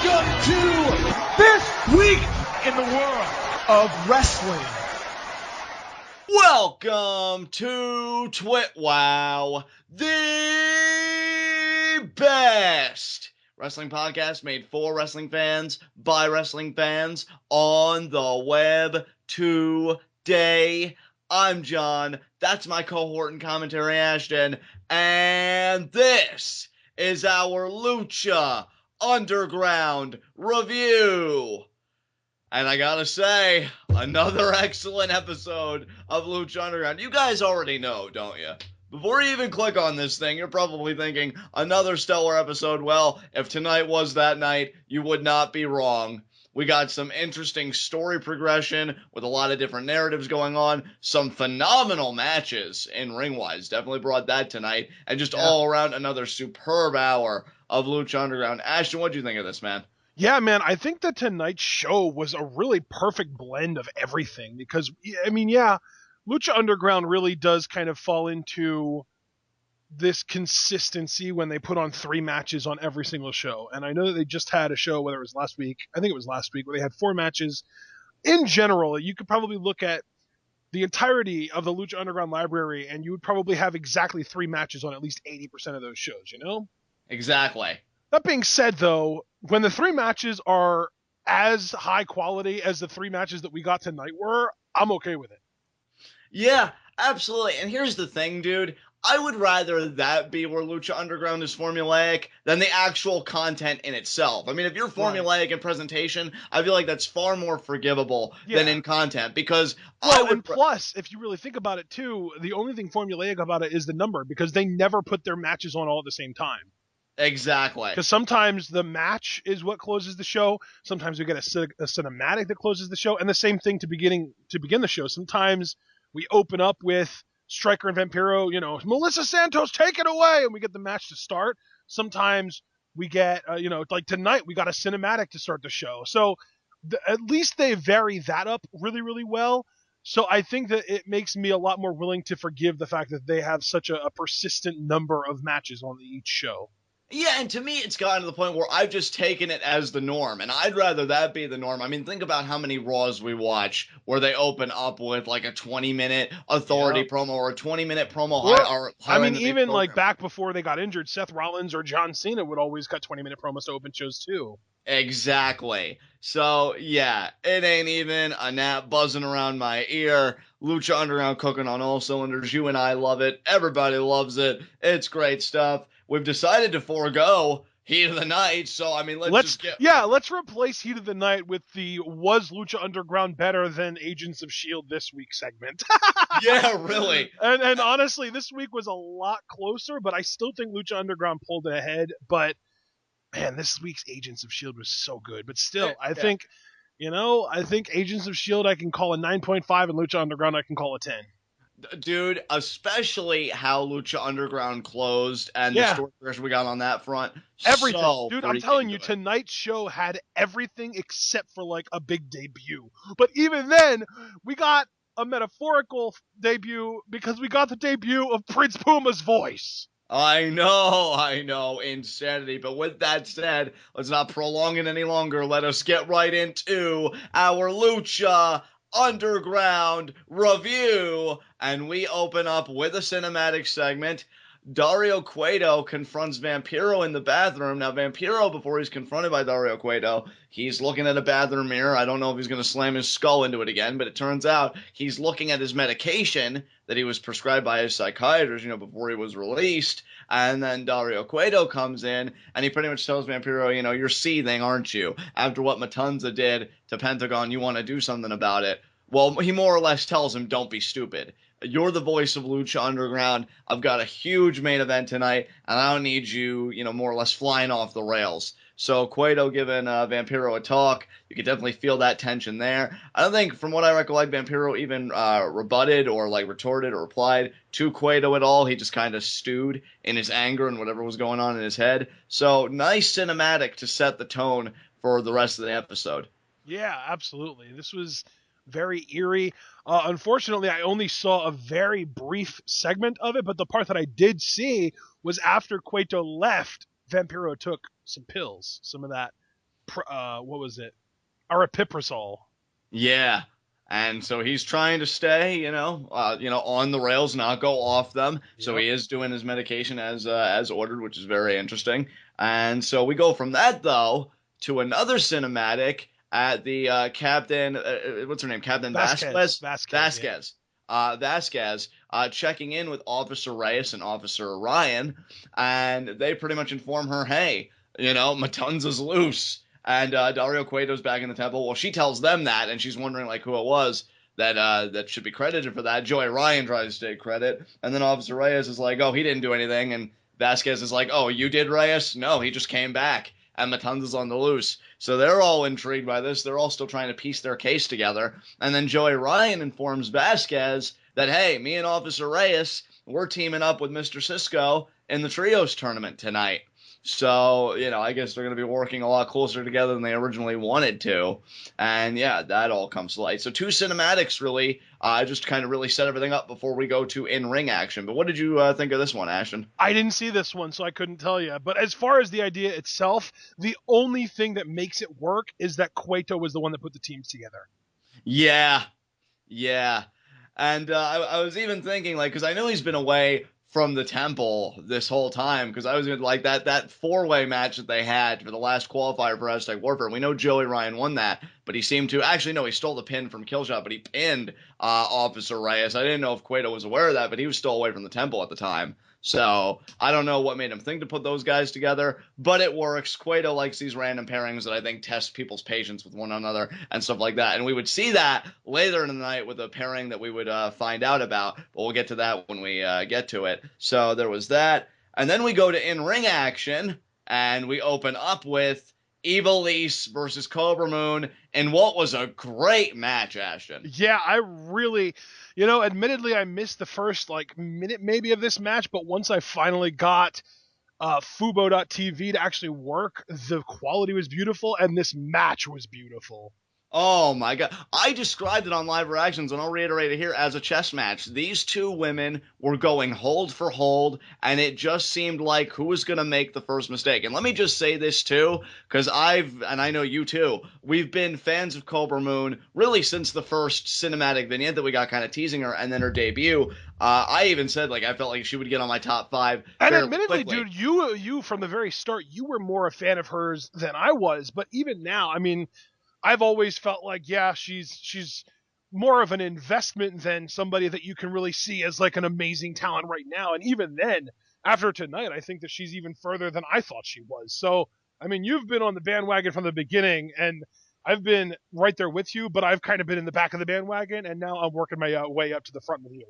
Welcome to this week in the world of wrestling. Welcome to TWitWoW, the best wrestling podcast made for wrestling fans, by wrestling fans, on the web today. I'm John, that's my cohort in commentary, Ashton, and this is our Lucha Underground review. And I gotta say, another excellent episode of Lucha Underground. You guys already know, don't you? Before you even click on this thing, you're probably thinking, another stellar episode. Well, if tonight was that night, you would not be wrong. We got some interesting story progression with a lot of different narratives going on. Some phenomenal matches in ring-wise. Definitely brought that tonight. And just all around another superb hour of Lucha Underground. Ashton, what do you think of this, man? Yeah, man, I think that tonight's show was a really perfect blend of everything because, I mean, yeah, Lucha Underground really does kind of fall into this consistency when they put on 3 matches on every single show. And I know that they just had a show, whether it was last week, I think it was last week, where they had 4 matches. In general, you could probably look at the entirety of the Lucha Underground library and you would probably have exactly 3 matches on at least 80% of those shows, you know? Exactly. That being said, though, when the 3 matches are as high quality as the 3 matches that we got tonight were, I'm okay with it. Yeah, absolutely. And here's the thing, dude. I would rather that be where Lucha Underground is formulaic than the actual content in itself. I mean, if you're formulaic in presentation, I feel like that's far more forgivable than in content because and plus, if you really think about it too, the only thing formulaic about it is the number because they never put their matches on all at the same time. Exactly. Because sometimes the match is what closes the show. Sometimes we get a cinematic that closes the show, and the same thing to begin the show. Sometimes we open up with Striker and Vampiro, you know, Melissa Santos, take it away, and we get the match to start. Sometimes we get, like tonight, we got a cinematic to start the show. So at least they vary that up really, really well. So I think that it makes me a lot more willing to forgive the fact that they have such a persistent number of matches on each show. Yeah, and to me, it's gotten to the point where I've just taken it as the norm, and I'd rather that be the norm. I mean, think about how many Raws we watch where they open up with like a 20-minute authority promo or a 20-minute promo. I mean, even like back before they got injured, Seth Rollins or John Cena would always cut 20-minute promos to open shows too. Exactly. So, yeah, it ain't even a gnat buzzing around my ear. Lucha Underground cooking on all cylinders. You and I love it. Everybody loves it. It's great stuff. We've decided to forego Heat of the Night, so I mean, let's replace Heat of the Night with the Was Lucha Underground Better Than Agents of S.H.I.E.L.D. this week segment. Yeah, really. And honestly, this week was a lot closer, but I still think Lucha Underground pulled it ahead. But man, this week's Agents of S.H.I.E.L.D. was so good. But still, I think Agents of S.H.I.E.L.D. I can call a 9.5 and Lucha Underground I can call a 10. Dude, especially how Lucha Underground closed and the story progression we got on that front. Everything. So dude, I'm telling you, tonight's show had everything except for like a big debut. But even then, we got a metaphorical debut because we got the debut of Prince Puma's voice. I know, insanity. But with that said, let's not prolong it any longer. Let us get right into our Lucha Underground review, and we open up with a cinematic segment. Dario Cueto confronts Vampiro in the bathroom. Now, Vampiro, before he's confronted by Dario Cueto, he's looking at a bathroom mirror. I don't know if he's going to slam his skull into it again, but it turns out he's looking at his medication that he was prescribed by his psychiatrist, before he was released. And then Dario Cueto comes in, and he pretty much tells Vampiro, you're seething, aren't you? After what Matanza did to Pentagon, you want to do something about it. Well, he more or less tells him, don't be stupid. You're the voice of Lucha Underground. I've got a huge main event tonight, and I don't need you, more or less flying off the rails. So Cueto giving Vampiro a talk. You could definitely feel that tension there. I don't think, from what I recollect, Vampiro even rebutted or retorted or replied to Cueto at all. He just kind of stewed in his anger and whatever was going on in his head. So nice cinematic to set the tone for the rest of the episode. Yeah, absolutely. This was very eerie. Unfortunately, I only saw a very brief segment of it, but the part that I did see was after Cueto left, Vampiro took some pills, some of that what was it? Aripiprazole. Yeah. And so he's trying to stay, on the rails, not go off them. So Yep. he is doing his medication as ordered, which is very interesting. And so we go from that though to another cinematic at the Captain. What's her name? Captain Vasquez. Vasquez. Vasquez checking in with Officer Reyes and Officer Ryan, and they pretty much inform her, hey, Matanza's loose. And Dario Cueto's back in the temple. Well, she tells them that, and she's wondering like who it was that should be credited for that. Joey Ryan tries to take credit, and then Officer Reyes is like, oh, he didn't do anything, and Vasquez is like, oh, you did, Reyes? No, he just came back, and Matanza's on the loose. So they're all intrigued by this. They're all still trying to piece their case together, and then Joey Ryan informs Vasquez that, hey, me and Officer Reyes, we're teaming up with Mr. Cisco in the trios tournament tonight. So, I guess they're going to be working a lot closer together than they originally wanted to. And, yeah, that all comes to light. So 2 cinematics, really, just kind of really set everything up before we go to in-ring action. But what did you think of this one, Ashton? I didn't see this one, so I couldn't tell you. But as far as the idea itself, the only thing that makes it work is that Cueto was the one that put the teams together. Yeah. And I was even thinking, because I know he's been away from the temple this whole time, because I was like that 4-way match that they had for the last qualifier for Aztec Warfare. We know Joey Ryan won that, but he seemed to he stole the pin from Killshot, but he pinned Officer Reyes. I didn't know if Cueto was aware of that, but he was still away from the temple at the time. So I don't know what made him think to put those guys together, but it works. Cueto likes these random pairings that I think test people's patience with one another and stuff like that. And we would see that later in the night with a pairing that we would find out about, but we'll get to that when we get to it. So there was that. And then we go to in-ring action, and we open up with Ivelisse versus Cobra Moon in what was a great match, Ashton. Yeah, I really, admittedly I missed the first minute maybe of this match, but once I finally got Fubo.tv to actually work, the quality was beautiful and this match was beautiful. Oh my God. I described it on Live Reactions, and I'll reiterate it here, as a chess match. These 2 women were going hold for hold, and it just seemed like who was going to make the first mistake. And let me just say this too, because and I know you too, we've been fans of Cobra Moon really since the first cinematic vignette that we got kind of teasing her, and then her debut. I even said I felt like she would get on my top 5 And admittedly, quickly. dude, you from the very start, you were more a fan of hers than I was, but even now, I mean, I've always felt like, yeah, she's more of an investment than somebody that you can really see as an amazing talent right now. And even then, after tonight, I think that she's even further than I thought she was. So, I mean, you've been on the bandwagon from the beginning, and I've been right there with you, but I've kind of been in the back of the bandwagon, and now I'm working my way up to the front with you.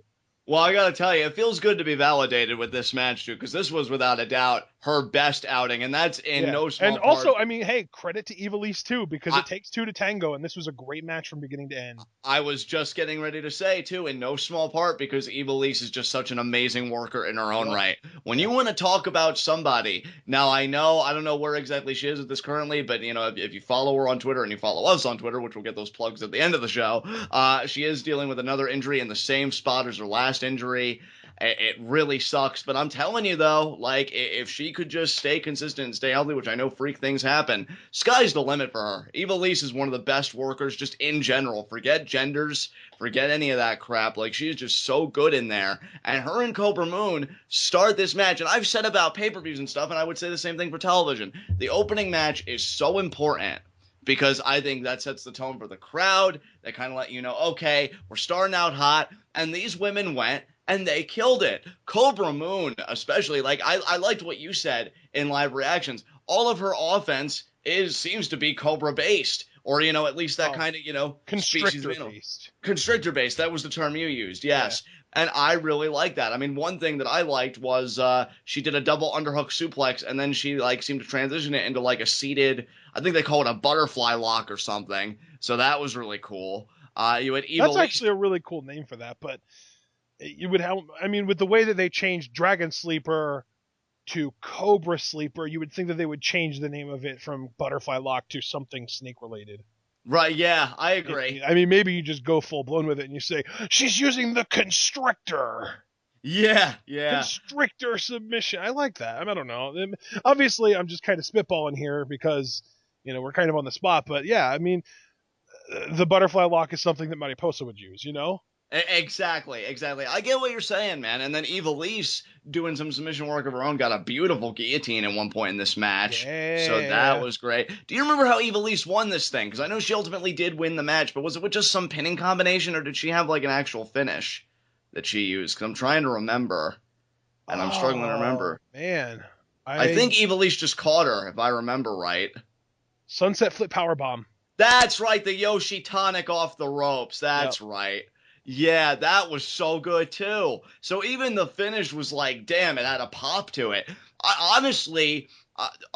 Well, I gotta tell you, it feels good to be validated with this match, too, because this was, without a doubt, her best outing, and that's in no small part. And also, I mean, hey, credit to Ivelisse, too, because it takes 2 to tango, and this was a great match from beginning to end. I was just getting ready to say, too, in no small part, because Ivelisse is just such an amazing worker in her own right. When you want to talk about somebody, now I don't know where exactly she is at this currently, but, if you follow her on Twitter and you follow us on Twitter, which we'll get those plugs at the end of the show, she is dealing with another injury in the same spot as her last injury. It really sucks, but I'm telling you though, if she could just stay consistent and stay healthy, which I know freak things happen, sky's the limit for her. Ivelisse is one of the best workers just in general. Forget genders, forget any of that crap. She's just so good in there. And her and Cobra Moon start this match, and I've said about pay-per-views and stuff, and I would say the same thing for television. The opening match is so important, because I think that sets the tone for the crowd. They kind of let you know, okay, we're starting out hot, and these women went, and they killed it. Cobra Moon, especially, I liked what you said in Live Reactions. All of her offense seems to be Cobra-based, or, at least that kind of, Constrictor-based. Constrictor-based, that was the term you used, yes. Yeah. And I really like that. I mean, one thing that I liked was she did a double underhook suplex, and then she, seemed to transition it into, a seated, I think they call it a butterfly lock or something. So that was really cool. You had Ivelisse. That's actually a really cool name for that, but you would have, I mean, with the way that they changed Dragon Sleeper to Cobra Sleeper, you would think that they would change the name of it from Butterfly Lock to something snake related. Right, yeah, I agree. I mean, maybe you just go full blown with it and you say, she's using the Constrictor. Yeah. Constrictor submission. I like that. I don't know. Obviously, I'm just kind of spitballing here because, we're kind of on the spot, but yeah, I mean, the butterfly lock is something that Mariposa would use, Exactly. I get what you're saying, man. And then Ivelisse doing some submission work of her own got a beautiful guillotine at one point in this match. Yeah. So that was great. Do you remember how Ivelisse won this thing? Because I know she ultimately did win the match, but was it with just some pinning combination, or did she have like an actual finish that she used? Because I'm trying to remember, and I'm struggling to remember. Man, I think Ivelisse just caught her, if I remember right. Sunset flip powerbomb. That's right, the Yoshi tonic off the ropes. That's right. Yeah, that was so good too. So even the finish was like, damn, it had a pop to it. Honestly,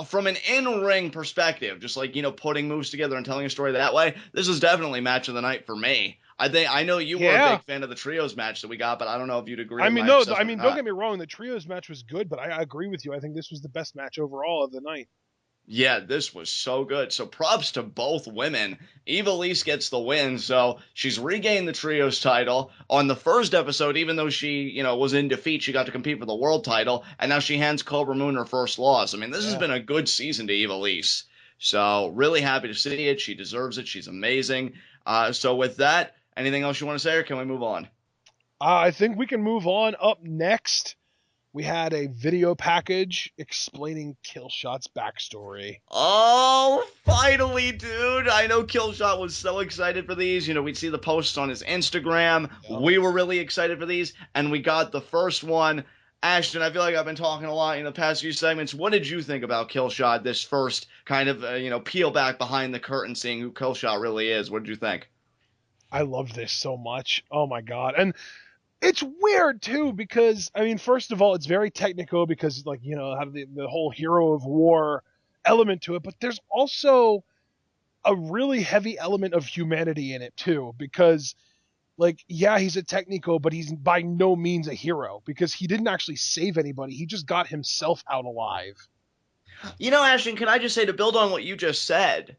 from an in-ring perspective, just like, putting moves together and telling a story that way, this is definitely match of the night for me. I know you were a big fan of the trios match that we got, but I don't know if you'd agree. I mean, don't get me wrong, the trios match was good, but I agree with you. I think this was the best match overall of the night. Yeah, this was so good. So props to both women. Ivelisse gets the win, so she's regained the trios title. On the first episode, even though she, was in defeat, she got to compete for the world title, and now she hands Kobra Moon her first loss. I mean, this has been a good season to Ivelisse. So really happy to see it. She deserves it. She's amazing. So with that, anything else you want to say, or can we move on? I think we can move on. Up next, we had a video package explaining Killshot's backstory. Oh, finally, dude. I know Killshot was so excited for these. We'd see the posts on his Instagram. Yep. We were really excited for these, and we got the first one. Ashton, I feel like I've been talking a lot in the past few segments. What did you think about Killshot, this first kind of, peel back behind the curtain, seeing who Killshot really is? What did you think? I loved this so much. Oh, my God. And it's weird, too, because, I mean, first of all, it's very technical because, have the whole hero of war element to it, but there's also a really heavy element of humanity in it, too, because, he's a technical, but he's by no means a hero because he didn't actually save anybody. He just got himself out alive. Ashton, can I just say, to build on what you just said,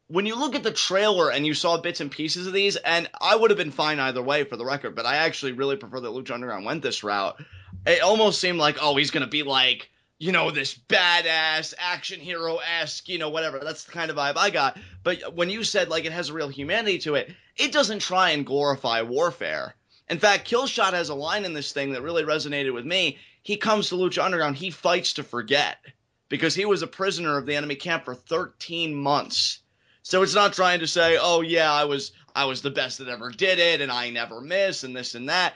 when you look at the trailer and you saw bits and pieces of these, and I would have been fine either way for the record, but I actually really prefer that Lucha Underground went this route. It almost seemed like, oh, he's going to be like, this badass action hero-esque, whatever. That's the kind of vibe I got. But when you said, it has a real humanity to it, it doesn't try and glorify warfare. In fact, Killshot has a line in this thing that really resonated with me. He comes to Lucha Underground, he fights to forget, because he was a prisoner of the enemy camp for 13 months. So it's not trying to say, oh, yeah, I was the best that ever did it, and I never miss, and this and that.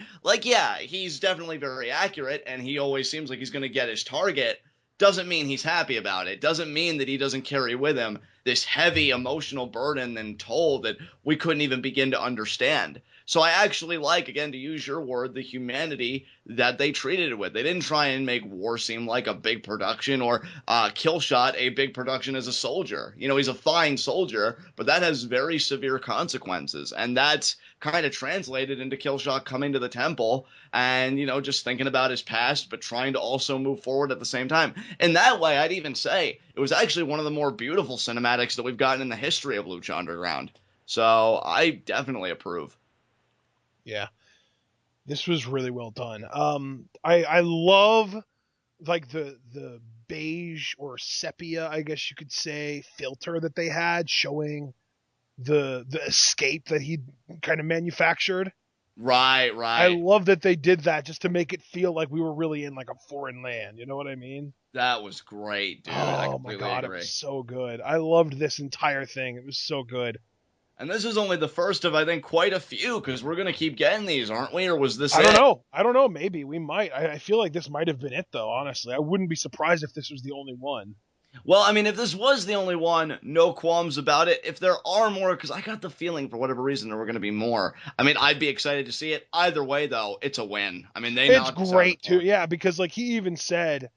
He's definitely very accurate, and he always seems like he's going to get his target. Doesn't mean he's happy about it. Doesn't mean that he doesn't carry with him this heavy emotional burden and toll that we couldn't even begin to understand. So I actually like, again, to use your word, the humanity that they treated it with. They didn't try and make war seem like a big production or Killshot a big production as a soldier. He's a fine soldier, but that has very severe consequences. And that's kind of translated into Killshot coming to the temple and, just thinking about his past, but trying to also move forward at the same time. In that way, I'd even say it was actually one of the more beautiful cinematics that we've gotten in the history of Lucha Underground. So I definitely approve. Yeah, this was really well done. I love the beige or sepia, I guess you could say, filter that they had showing the escape that he kind of manufactured. Right. I love that they did that just to make it feel like we were really in a foreign land. You know what I mean? That was great, dude. Oh my God, agree. It was so good. I loved this entire thing. It was so good. And this is only the first of, I think, quite a few, because we're going to keep getting these, aren't we? Or was this I don't know. Maybe. We might. I feel like this might have been it, though, honestly. I wouldn't be surprised if this was the only one. Well, I mean, if this was the only one, no qualms about it. If there are more, because I got the feeling, for whatever reason, there were going to be more. I mean, I'd be excited to see it. Either way, though, it's a win. I mean, it's great, too. Yeah, because, he even said...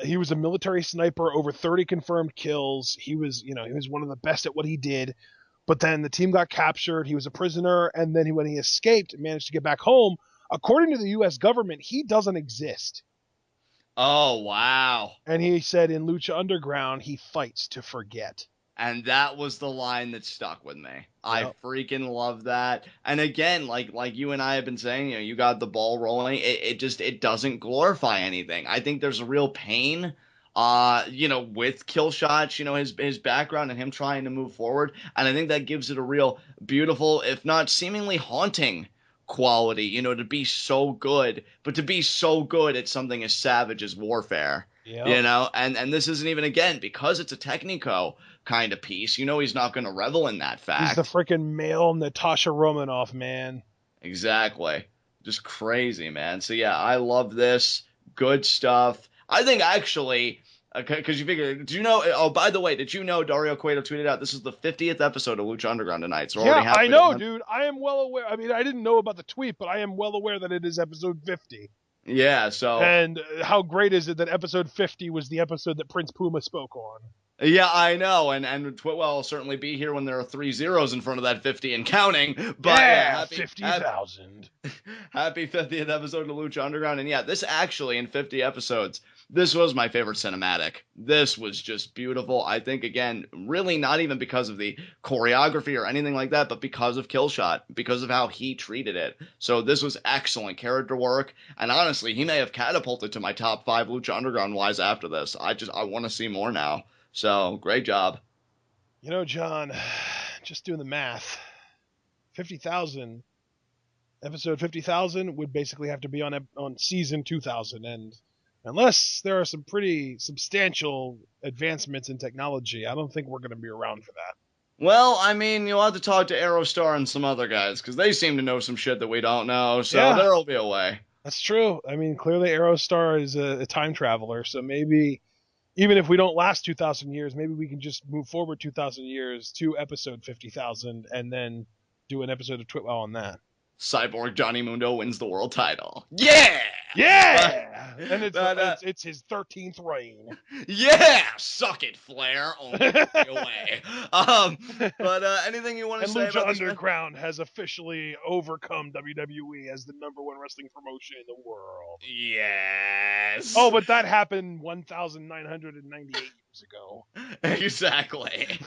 he was a military sniper, over 30 confirmed kills. He was, he was one of the best at what he did. But then the team got captured. He was a prisoner. And then when he escaped and managed to get back home, according to the U.S. government, he doesn't exist. Oh, wow. And he said in Lucha Underground, he fights to forget. And that was the line that stuck with me. Yep. I freaking love that. And again, like you and I have been saying, you got the ball rolling. It doesn't glorify anything. I think there's a real pain with Killshot, his background and him trying to move forward. And I think that gives it a real beautiful, if not seemingly haunting quality, to be so good, but to be so good at something as savage as warfare. Yeah. And this isn't even, again, because it's a Technico kind of piece, he's not going to revel in that fact. He's the freaking male Natasha Romanoff, man. Exactly. Just crazy, man. So yeah, I love this. Good stuff. I think actually, because you figure, oh, by the way, did you know Dario Cueto tweeted out this is the 50th episode of Lucha Underground tonight? So yeah, I know, dude. I am well aware. I mean, I didn't know about the tweet, but I am well aware that it is episode 50. Yeah, so. And how great is it that episode 50 was the episode that Prince Puma spoke on? Yeah, I know, and TWitWoW will certainly be here when there are 3 zeros in front of that 50 and counting. But yeah, 50,000. Happy 50th episode of Lucha Underground, and yeah, this actually in 50 episodes, this was my favorite cinematic. This was just beautiful. I think again, really not even because of the choreography or anything like that, but because of Killshot, because of how he treated it. So this was excellent character work, and honestly, he may have catapulted to my top 5 Lucha Underground wise after this. I want to see more now. So, great job. John, just doing the math, 50,000, episode 50,000 would basically have to be on season 2,000. And unless there are some pretty substantial advancements in technology, I don't think we're going to be around for that. Well, I mean, you'll have to talk to Aerostar and some other guys, because they seem to know some shit that we don't know, so yeah. There'll be a way. That's true. I mean, clearly Aerostar is a time traveler, so maybe... even if we don't last 2,000 years, maybe we can just move forward 2,000 years to episode 50,000 and then do an episode of TWitWoW on that. Cyborg Johnny Mundo wins the world title. Yeah! Yeah! And it's his 13th reign. Yeah! Suck it, Flair. Only away. But anything you want to say Lucha about Underground has officially overcome WWE as the #1 wrestling promotion in the world. Yes! Oh, but that happened 1,998 years ago. Exactly.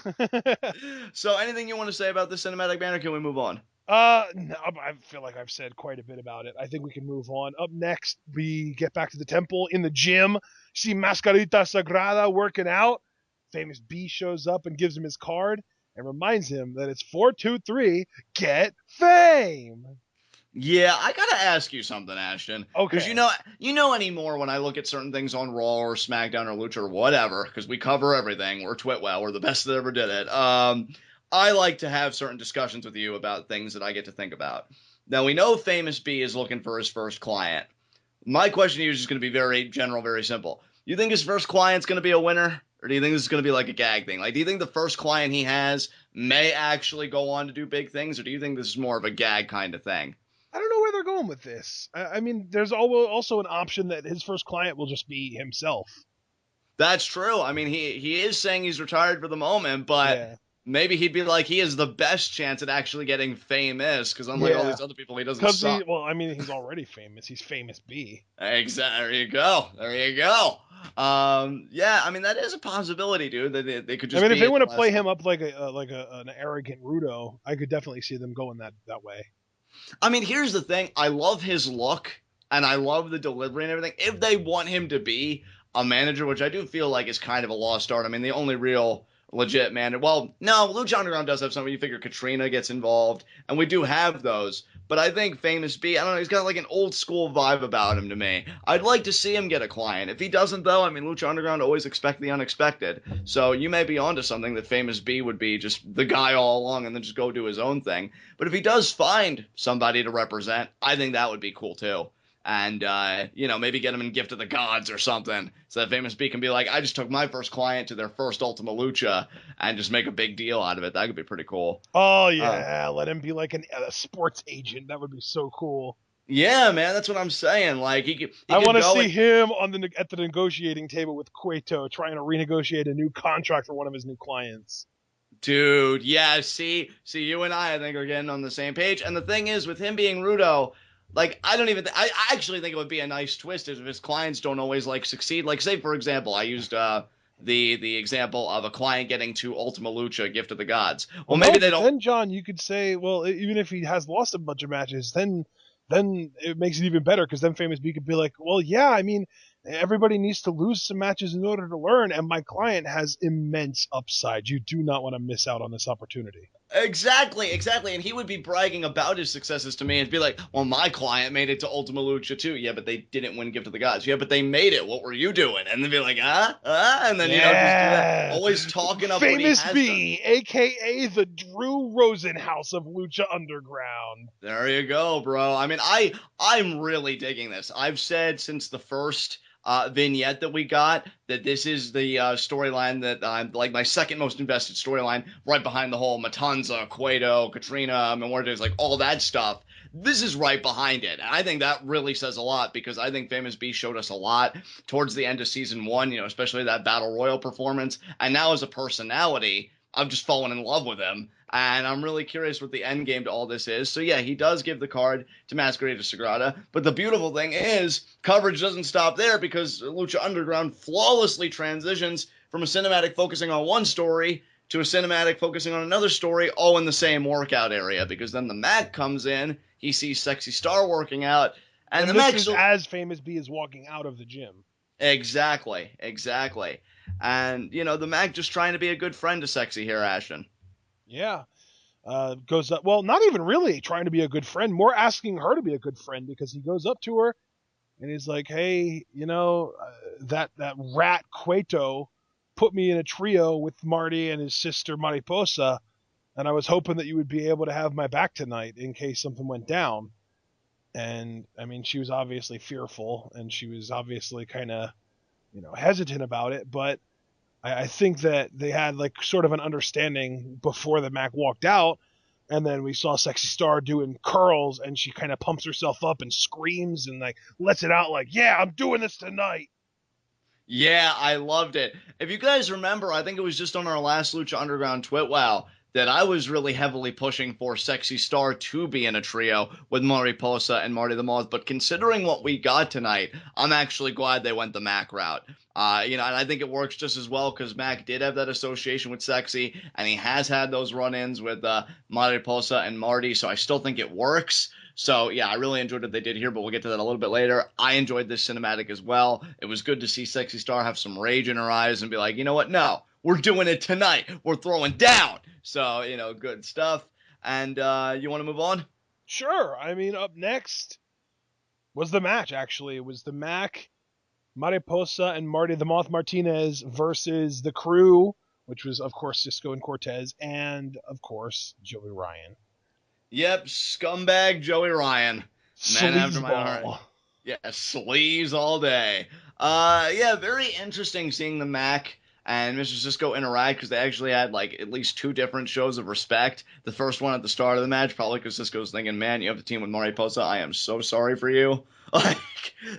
So anything you want to say about the cinematic banner? Can we move on? No, I feel like I've said quite a bit about it. I think we can move on. Up next, we get back to the temple in the gym. See Mascarita Sagrada working out. Famous B shows up and gives him his card and reminds him that it's 4-2-3, get fame. Yeah, I gotta ask you something, Ashton. Okay. Because you know anymore when I look at certain things on Raw or SmackDown or Lucha or whatever, because we cover everything. We're TWitWoW. We're the best that ever did it. I like to have certain discussions with you about things that I get to think about. Now, we know Famous B is looking for his first client. My question to you is just going to be very general, very simple. You think his first client's going to be a winner? Or do you think this is going to be like a gag thing? Like, do you think the first client he has may actually go on to do big things? Or do you think this is more of a gag kind of thing? I don't know where they're going with this. I mean, there's also an option that his first client will just be himself. That's true. I mean, he is saying he's retired for the moment, but... yeah. Maybe he'd be like, he has the best chance at actually getting famous, because unlike all these other people, he doesn't suck. He's already famous. He's Famous B. Exactly. There you go. Yeah, I mean, that is a possibility, dude. They could just. I mean, if they want to play him up like an arrogant Rudo, I could definitely see them going that way. I mean, here's the thing. I love his look, and I love the delivery and everything. If they want him to be a manager, which I do feel like is kind of a lost art. I mean, the only real... legit man. Well, no, Lucha Underground does have something. You figure Katrina gets involved, and we do have those. But I think Famous B, I don't know, he's got like an old school vibe about him to me. I'd like to see him get a client. If he doesn't, though, I mean, Lucha Underground always expect the unexpected. So you may be onto something that Famous B would be just the guy all along and then just go do his own thing. But if he does find somebody to represent, I think that would be cool too. And, maybe get him in Gift of the Gods or something. So that Famous B can be like, I just took my first client to their first Ultima Lucha and just make a big deal out of it. That could be pretty cool. Oh, yeah. Let him be like a sports agent. That would be so cool. Yeah, man. That's what I'm saying. Like, I want to see him at the negotiating table with Cueto trying to renegotiate a new contract for one of his new clients. Dude, yeah. See, you and I think, are getting on the same page. And the thing is, with him being Rudo... like, I actually think it would be a nice twist if his clients don't always, succeed. Like, say, for example, I used the example of a client getting to Ultima Lucha, Gift of the Gods. Well, maybe they don't... Then, John, you could say, well, even if he has lost a bunch of matches, then it makes it even better, because then Famous B could be like, well, yeah, I mean, Everybody needs to lose some matches in order to learn, and my client has immense upside. You do not want to miss out on this opportunity. Exactly. And he would be bragging about his successes to me and be like, well, my client made it to Ultima Lucha too. Yeah, but they didn't win Gift of the Gods. Yeah, but they made it. What were you doing? And then be like, and then, just do that. Always talking up Famous what he has B, done. a.k.a. the Drew Rosenhaus of Lucha Underground. There you go, bro. I mean, I'm really digging this. I've said since the first vignette that we got that this is the storyline that I'm like my second most invested storyline, right behind the whole Matanza, Cueto, Katrina, Muertes, like all that stuff. This is right behind it. And I think that really says a lot because I think Famous B showed us a lot towards the end of season 1, especially that Battle Royal performance. And now as a personality, I've just fallen in love with him. And I'm really curious what the end game to all this is. So yeah, he does give the card to Mascarita Sagrada. But the beautiful thing is, coverage doesn't stop there because Lucha Underground flawlessly transitions from a cinematic focusing on one story to a cinematic focusing on another story, all in the same workout area. Because then the Mack comes in, he sees Sexy Star working out, and the Mack is as Famous B is walking out of the gym. Exactly. And, the Mack just trying to be a good friend to Sexy here, Ashton. Yeah. Goes up. Well, not even really trying to be a good friend, more asking her to be a good friend because he goes up to her and he's like, hey, that rat Cueto put me in a trio with Marty and his sister Mariposa, and I was hoping that you would be able to have my back tonight in case something went down. And, I mean, she was obviously fearful and she was obviously kind of, hesitant about it, but I think that they had like sort of an understanding before the Mack walked out, and then we saw Sexy Star doing curls, and she kind of pumps herself up and screams and like lets it out like, yeah, I'm doing this tonight. Yeah, I loved it. If you guys remember, I think it was just on our last Lucha Underground TWitWoW that I was really heavily pushing for Sexy Star to be in a trio with Mariposa and Marty the Moth. But considering what we got tonight, I'm actually glad they went the Mack route. And I think it works just as well because Mack did have that association with Sexy, and he has had those run-ins with Mariposa and Marty, so I still think it works. So, yeah, I really enjoyed what they did here, but we'll get to that a little bit later. I enjoyed this cinematic as well. It was good to see Sexy Star have some rage in her eyes and be like, you know what? No, we're doing it tonight. We're throwing down. So, good stuff. And you want to move on? Sure. I mean, up next was the match, actually. It was the Mack, Mariposa, and Marty the Moth Martinez versus the Crew, which was, of course, Cisco and Cortez, and, of course, Joey Ryan. Yep, scumbag Joey Ryan. Man after my heart. Yeah, sleeves all day. Yeah, very interesting seeing the Mack and Mr. Cisco interact because they actually had like at least 2 different shows of respect. The first one at the start of the match, probably because Cisco's thinking, man, you have to team with Mariposa. I am so sorry for you. Like,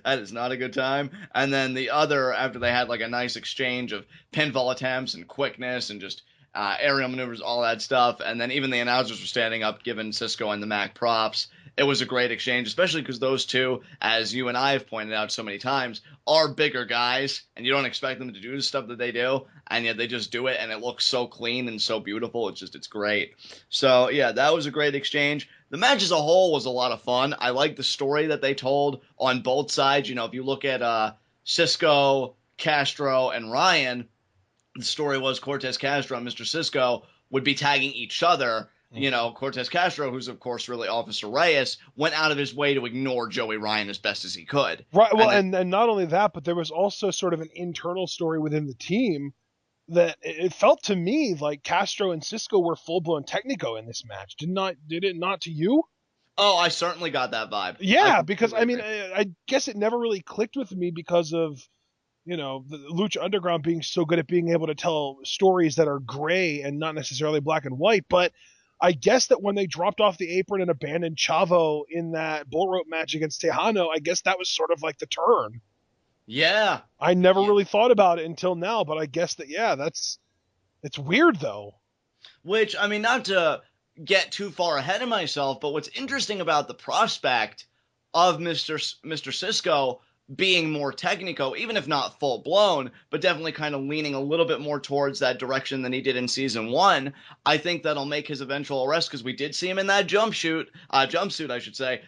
that is not a good time. And then the other, after they had like a nice exchange of pinfall attempts and quickness and just aerial maneuvers, all that stuff. And then even the announcers were standing up, giving Cisco and the Mack props. It was a great exchange, especially because those two, as you and I have pointed out so many times, are bigger guys, and you don't expect them to do the stuff that they do, and yet they just do it, and it looks so clean and so beautiful. It's great. So, yeah, that was a great exchange. The match as a whole was a lot of fun. I like the story that they told on both sides. If you look at Cisco, Castro, and Ryan, the story was Cortez Castro and Mr. Cisco would be tagging each other. Cortez Castro, who's, of course, really Officer Reyes, went out of his way to ignore Joey Ryan as best as he could. Right. Well, and not only that, but there was also sort of an internal story within the team that it felt to me like Castro and Cisco were full-blown Technico in this match. Did it not to you? Oh, I certainly got that vibe. Yeah, because, I mean, I guess it never really clicked with me because of, the Lucha Underground being so good at being able to tell stories that are gray and not necessarily black and white, but I guess that when they dropped off the apron and abandoned Chavo in that bull rope match against Tejano, I guess that was sort of like the turn. Yeah. I never really thought about it until now, but I guess that, it's weird though. Which, I mean, not to get too far ahead of myself, but what's interesting about the prospect of Mr. Cisco being more Technico, even if not full blown, but definitely kind of leaning a little bit more towards that direction than he did in season 1. I think that'll make his eventual arrest, because we did see him in that jumpsuit, I should say,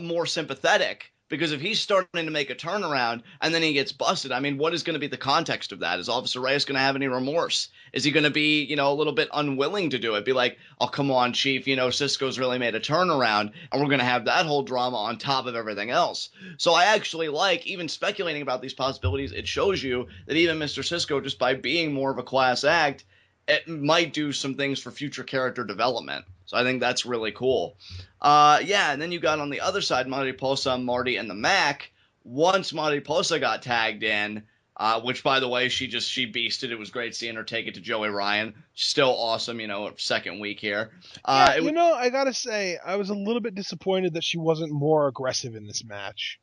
more sympathetic. Because if he's starting to make a turnaround and then he gets busted, I mean, what is going to be the context of that? Is Officer Reyes going to have any remorse? Is he going to be, a little bit unwilling to do it? Be like, oh, come on, Chief, Cisco's really made a turnaround, and we're going to have that whole drama on top of everything else. So I actually like, even speculating about these possibilities, it shows you that even Mr. Cisco, just by being more of a class act, it might do some things for future character development. So I think that's really cool. And then you got on the other side Mariposa, Marty, and the Mack. Once Mariposa got tagged in, which, by the way, she beasted. It was great seeing her take it to Joey Ryan. Still awesome, second week here. I got to say, I was a little bit disappointed that she wasn't more aggressive in this match.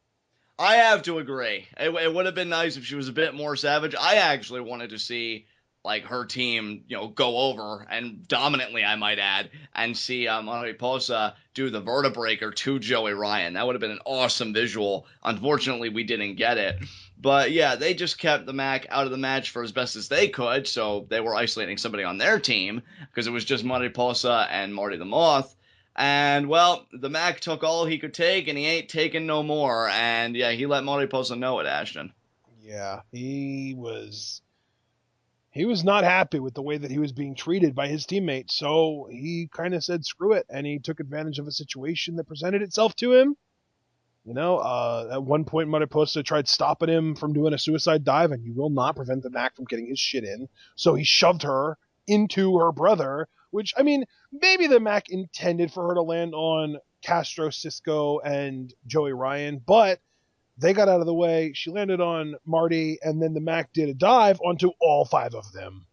I have to agree. It would have been nice if she was a bit more savage. I actually wanted to see her team, go over, and dominantly, I might add, and see Mariposa do the vertebreaker to Joey Ryan. That would have been an awesome visual. Unfortunately, we didn't get it. But yeah, they just kept the Mack out of the match for as best as they could, so they were isolating somebody on their team, because it was just Mariposa and Marty the Moth. And, well, the Mack took all he could take, and he ain't taking no more. And, yeah, he let Mariposa know it, Ashton. Yeah, he was not happy with the way that he was being treated by his teammates, so he kind of said screw it, and he took advantage of a situation that presented itself to him. At one point, Mariposa tried stopping him from doing a suicide dive, and you will not prevent the Mack from getting his shit in, so he shoved her into her brother, which, I mean, maybe the Mack intended for her to land on Castro, Cisco, and Joey Ryan, but they got out of the way. She landed on Marty, and then the Mack did a dive onto all 5 of them.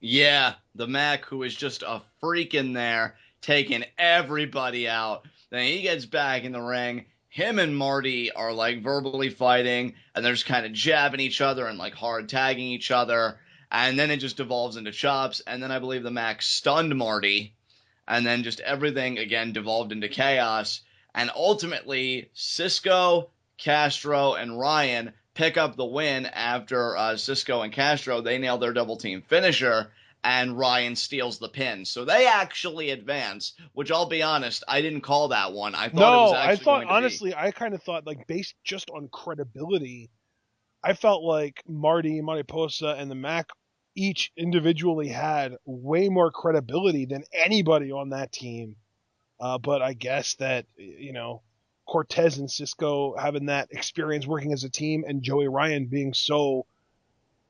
Yeah, the Mack, who is just a freak in there, taking everybody out. Then he gets back in the ring. Him and Marty are, verbally fighting, and they're just kind of jabbing each other and, hard tagging each other. And then it just devolves into chops. And then I believe the Mack stunned Marty. And then just everything, again, devolved into chaos. And ultimately, Cisco, Castro, and Ryan pick up the win after Cisco and Castro, they nail their double team finisher, and Ryan steals the pin. So they actually advance, which I'll be honest, I didn't call that one. I thought it was actually honestly, I kind of thought, based just on credibility, I felt like Marty, Mariposa, and the Mack each individually had way more credibility than anybody on that team. But I guess that, Cortez and Cisco having that experience working as a team, and Joey Ryan being so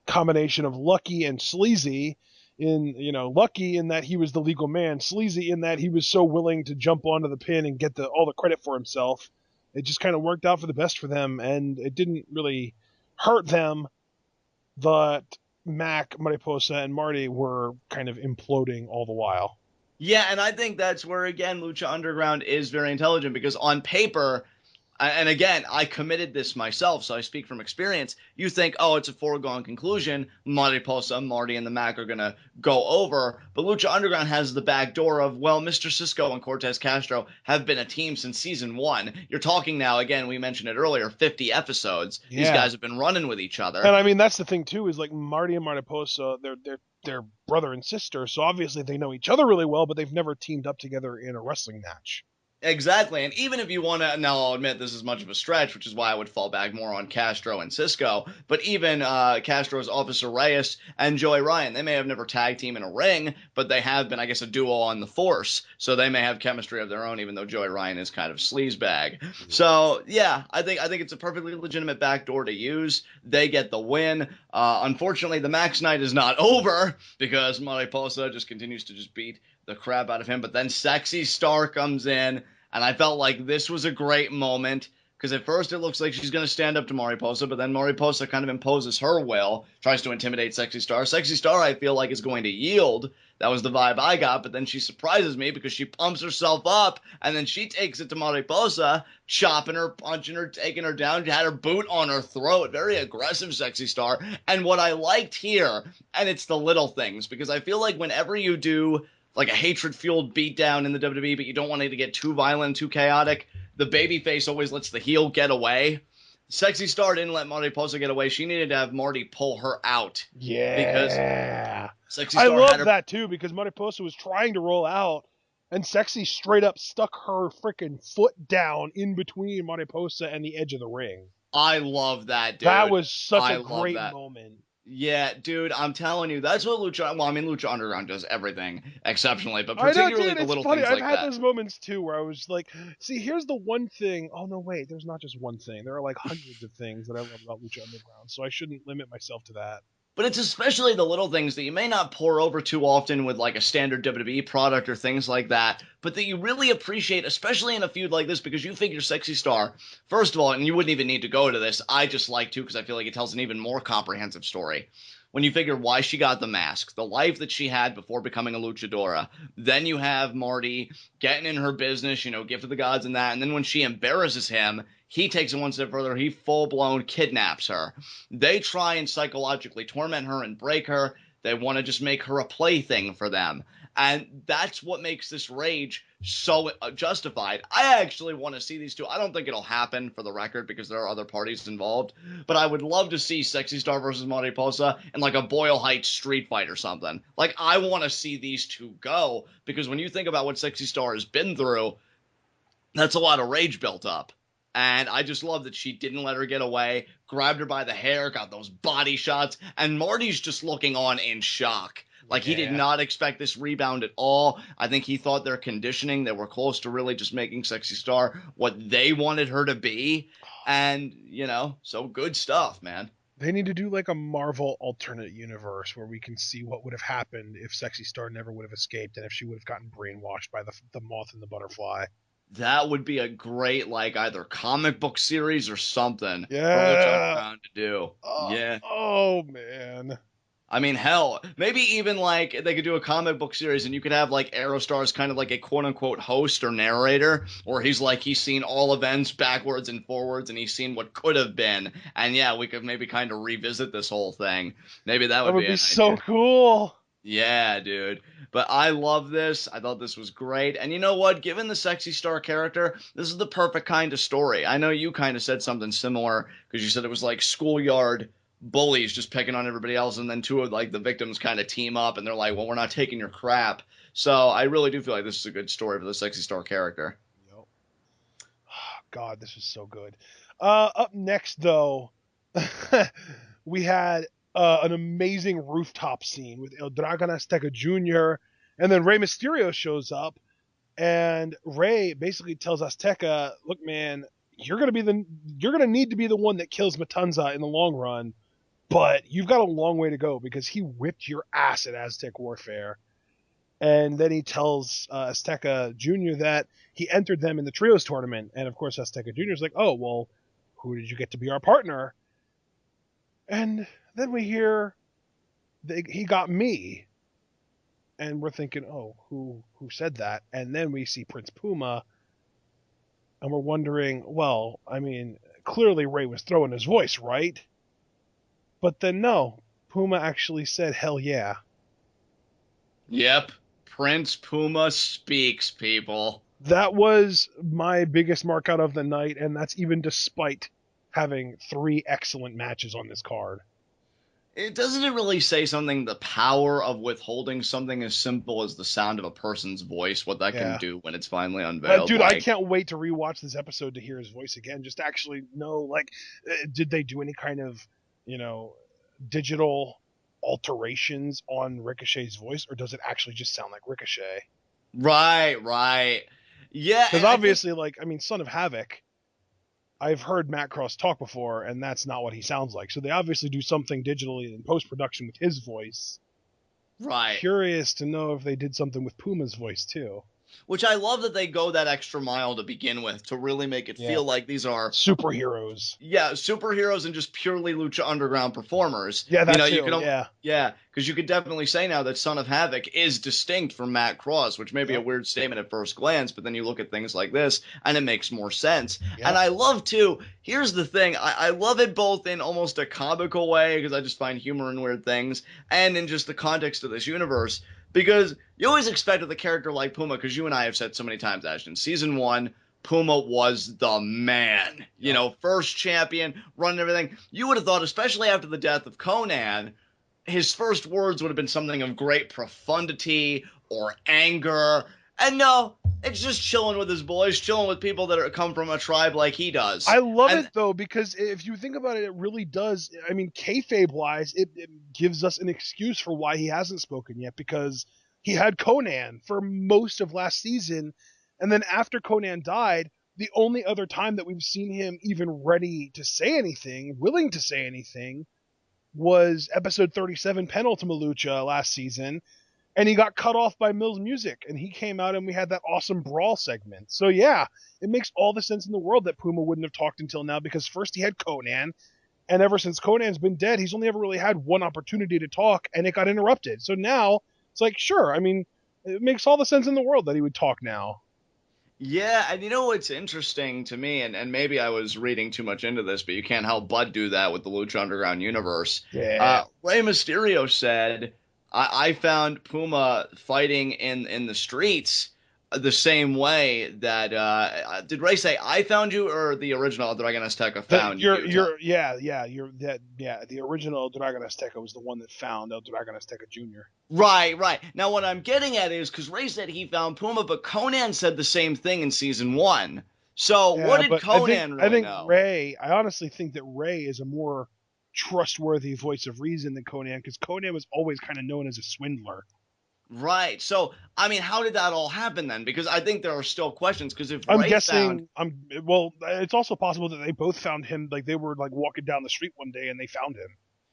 combination of lucky and sleazy lucky in that he was the legal man, sleazy in that he was so willing to jump onto the pin and get all the credit for himself. It just kind of worked out for the best for them, and it didn't really hurt them that Mack, Mariposa, and Marty were kind of imploding all the while. Yeah, and I think that's where, again, Lucha Underground is very intelligent, because on paper, and again, I committed this myself, so I speak from experience, you think, oh, it's a foregone conclusion, Mariposa, Marty, and the Mack are going to go over, but Lucha Underground has the back door of, well, Mr. Cisco and Cortez Castro have been a team since season 1. You're talking now, again, we mentioned it earlier, 50 episodes. Yeah. These guys have been running with each other. And I mean, that's the thing, too, is Marty and Mariposa, they're brother and sister, so obviously they know each other really well, but they've never teamed up together in a wrestling match. Exactly, and even if you want to, now I'll admit this is much of a stretch, which is why I would fall back more on Castro and Cisco, but even Castro's Officer Reyes and Joey Ryan, they may have never tag team in a ring, but they have been, I guess, a duo on the Force, so they may have chemistry of their own, even though Joey Ryan is kind of sleazebag. So, yeah, I think it's a perfectly legitimate backdoor to use. They get the win. Unfortunately, the Max night is not over, because Mariposa just continues to just beat the crap out of him, but then Sexy Star comes in, and I felt like this was a great moment, because at first it looks like she's going to stand up to Mariposa, but then Mariposa kind of imposes her will, tries to intimidate Sexy Star. Sexy Star, I feel like, is going to yield. That was the vibe I got, but then she surprises me because she pumps herself up, and then she takes it to Mariposa, chopping her, punching her, taking her down, had her boot on her throat. Very aggressive, Sexy Star. And what I liked here, and it's the little things, because I feel like whenever you do a hatred-fueled beatdown in the WWE, but you don't want it to get too violent, too chaotic, the babyface always lets the heel get away. Sexy Star didn't let Mariposa get away. She needed to have Marty pull her out. Yeah. Because Sexy Star I love that, too, because Mariposa was trying to roll out, And Sexy straight up stuck her freaking foot down in between Mariposa and the edge of the ring. I love that, dude. That was such I a love great that. moment. Yeah, dude, I'm telling you, that's what Lucha. Well, I mean, Lucha Underground does everything exceptionally, but I know, particularly dude, the it's little funny. things I've like had that. those moments too where I was like, see, here's the one thing. Oh, no, wait, there's not just one thing. There are like hundreds of things that I love about Lucha Underground, so I shouldn't limit myself to that. But it's especially the little things that you may not pour over too often with like a standard WWE product or things like that, but that you really appreciate, especially in a feud like this, because you figure Sexy Star, first of all, and you wouldn't even need to go to this, I just like to because I feel like it tells an even more comprehensive story. When you figure why she got the mask, the life that she had before becoming a luchadora, then you have Marty getting in her business, gift of the gods and that, and then when she embarrasses him, he takes it one step further. He full-blown kidnaps her. They try and psychologically torment her and break her. They want to just make her a plaything for them. And that's what makes this rage so justified. I actually want to see these two. I don't think it'll happen, for the record, because there are other parties involved. But I would love to see Sexy Star versus Mariposa in like a Boyle Heights street fight or something. Like, I want to see these two go, because when you think about what Sexy Star has been through, that's a lot of rage built up. And I just love that she didn't let her get away, grabbed her by the hair, got those body shots, and Marty's just looking on in shock. Like, he did not expect this rebound at all. I think he thought their conditioning, they were close to really just making Sexy Star what they wanted her to be. And, so good stuff, man. They need to do like a Marvel alternate universe where we can see what would have happened if Sexy Star never would have escaped and if she would have gotten brainwashed by the Moth and the Butterfly. That would be a great, like, either comic book series or something. Yeah. To do. Yeah. Oh, man. I mean, hell, maybe even like they could do a comic book series and you could have like Aerostar as kind of like a quote unquote host or narrator, or he's seen all events backwards and forwards and he's seen what could have been. And yeah, we could maybe kind of revisit this whole thing. Maybe that would be so cool. Yeah, dude. But I love this. I thought this was great. And you know what? Given the Sexy Star character, this is the perfect kind of story. I know you kind of said something similar because you said it was like schoolyard bullies just picking on everybody else, and then two of like the victims kind of team up and they're like, well, we're not taking your crap. So I really do feel like this is a good story for the Sexy Star character. Yep. God, this is so good. Up next, though, we had an amazing rooftop scene with Dragon Azteca Jr. and then Rey Mysterio shows up, and Rey basically tells Azteca, look, man, you're gonna need to be the one that kills Matanza in the long run, but you've got a long way to go because he whipped your ass at Aztec Warfare. And then he tells Azteca Jr. that he entered them in the trios tournament, and of course Azteca Jr. is like, oh, well, who did you get to be our partner? And then we hear he got me, and we're thinking, oh, who said that? And then we see Prince Puma, and we're wondering, well, I mean, clearly Rey was throwing his voice, right? But then no, Puma actually said, hell yeah. Yep, Prince Puma speaks, people. That was my biggest mark out of the night, and that's even despite having 3 excellent matches on this card. Doesn't it really say something, the power of withholding something as simple as the sound of a person's voice, what that can do when it's finally unveiled? Dude, I can't wait to rewatch this episode to hear his voice again, just to actually know, like, did they do any kind of, digital alterations on Ricochet's voice, or does it actually just sound like Ricochet? Right. Yeah. Because obviously, Son of Havoc, I've heard Matt Cross talk before, and that's not what he sounds like. So they obviously do something digitally in post-production with his voice. Right. Curious to know if they did something with Puma's voice, too. Which I love that they go that extra mile to begin with, to really make it feel like these are superheroes. Yeah, superheroes and just purely Lucha Underground performers. Yeah, that's Yeah, because you could definitely say now that Son of Havoc is distinct from Matt Cross, which may be a weird statement at first glance, but then you look at things like this, and it makes more sense. Yep. And I love, too, here's the thing, I love it both in almost a comical way, because I just find humor in weird things, and in just the context of this universe. Because you always expected the character like Puma, because you and I have said so many times, Ashton, Season 1, Puma was the man. First champion, running everything. You would have thought, especially after the death of Conan, his first words would have been something of great profundity or anger. And no, it's just chilling with his boys, chilling with people that come from a tribe like he does. I love it, though, because if you think about it, it really does. I mean, kayfabe-wise, it gives us an excuse for why he hasn't spoken yet, because he had Conan for most of last season, and then after Conan died, the only other time that we've seen him even ready to say anything, willing to say anything, was episode 37, Penultimate Lucha, last season, and he got cut off by Mill's music, and he came out and we had that awesome brawl segment. So yeah, it makes all the sense in the world that Puma wouldn't have talked until now, because first he had Conan, and ever since Conan's been dead, he's only ever really had one opportunity to talk, and it got interrupted. So now, it's like, sure, I mean, it makes all the sense in the world that he would talk now. Yeah, and you know what's interesting to me, and maybe I was reading too much into this, but you can't help but do that with the Lucha Underground universe. Yeah. Rey Mysterio said, I found Puma fighting in the streets the same way that did Rey say I found you, or the original Dragon Azteca found you? The original Dragon Azteca was the one that found El Dragon Azteca Jr. Right. Now what I'm getting at is, because Rey said he found Puma, but Conan said the same thing in season 1. So what did Conan really know? I honestly think that Rey is a more trustworthy voice of reason than Conan, because Conan was always kind of known as a swindler. Right. So, I mean, how did that all happen then? Because I think there are still questions. Because if it's also possible that they both found him, like they were like walking down the street one day and they found him.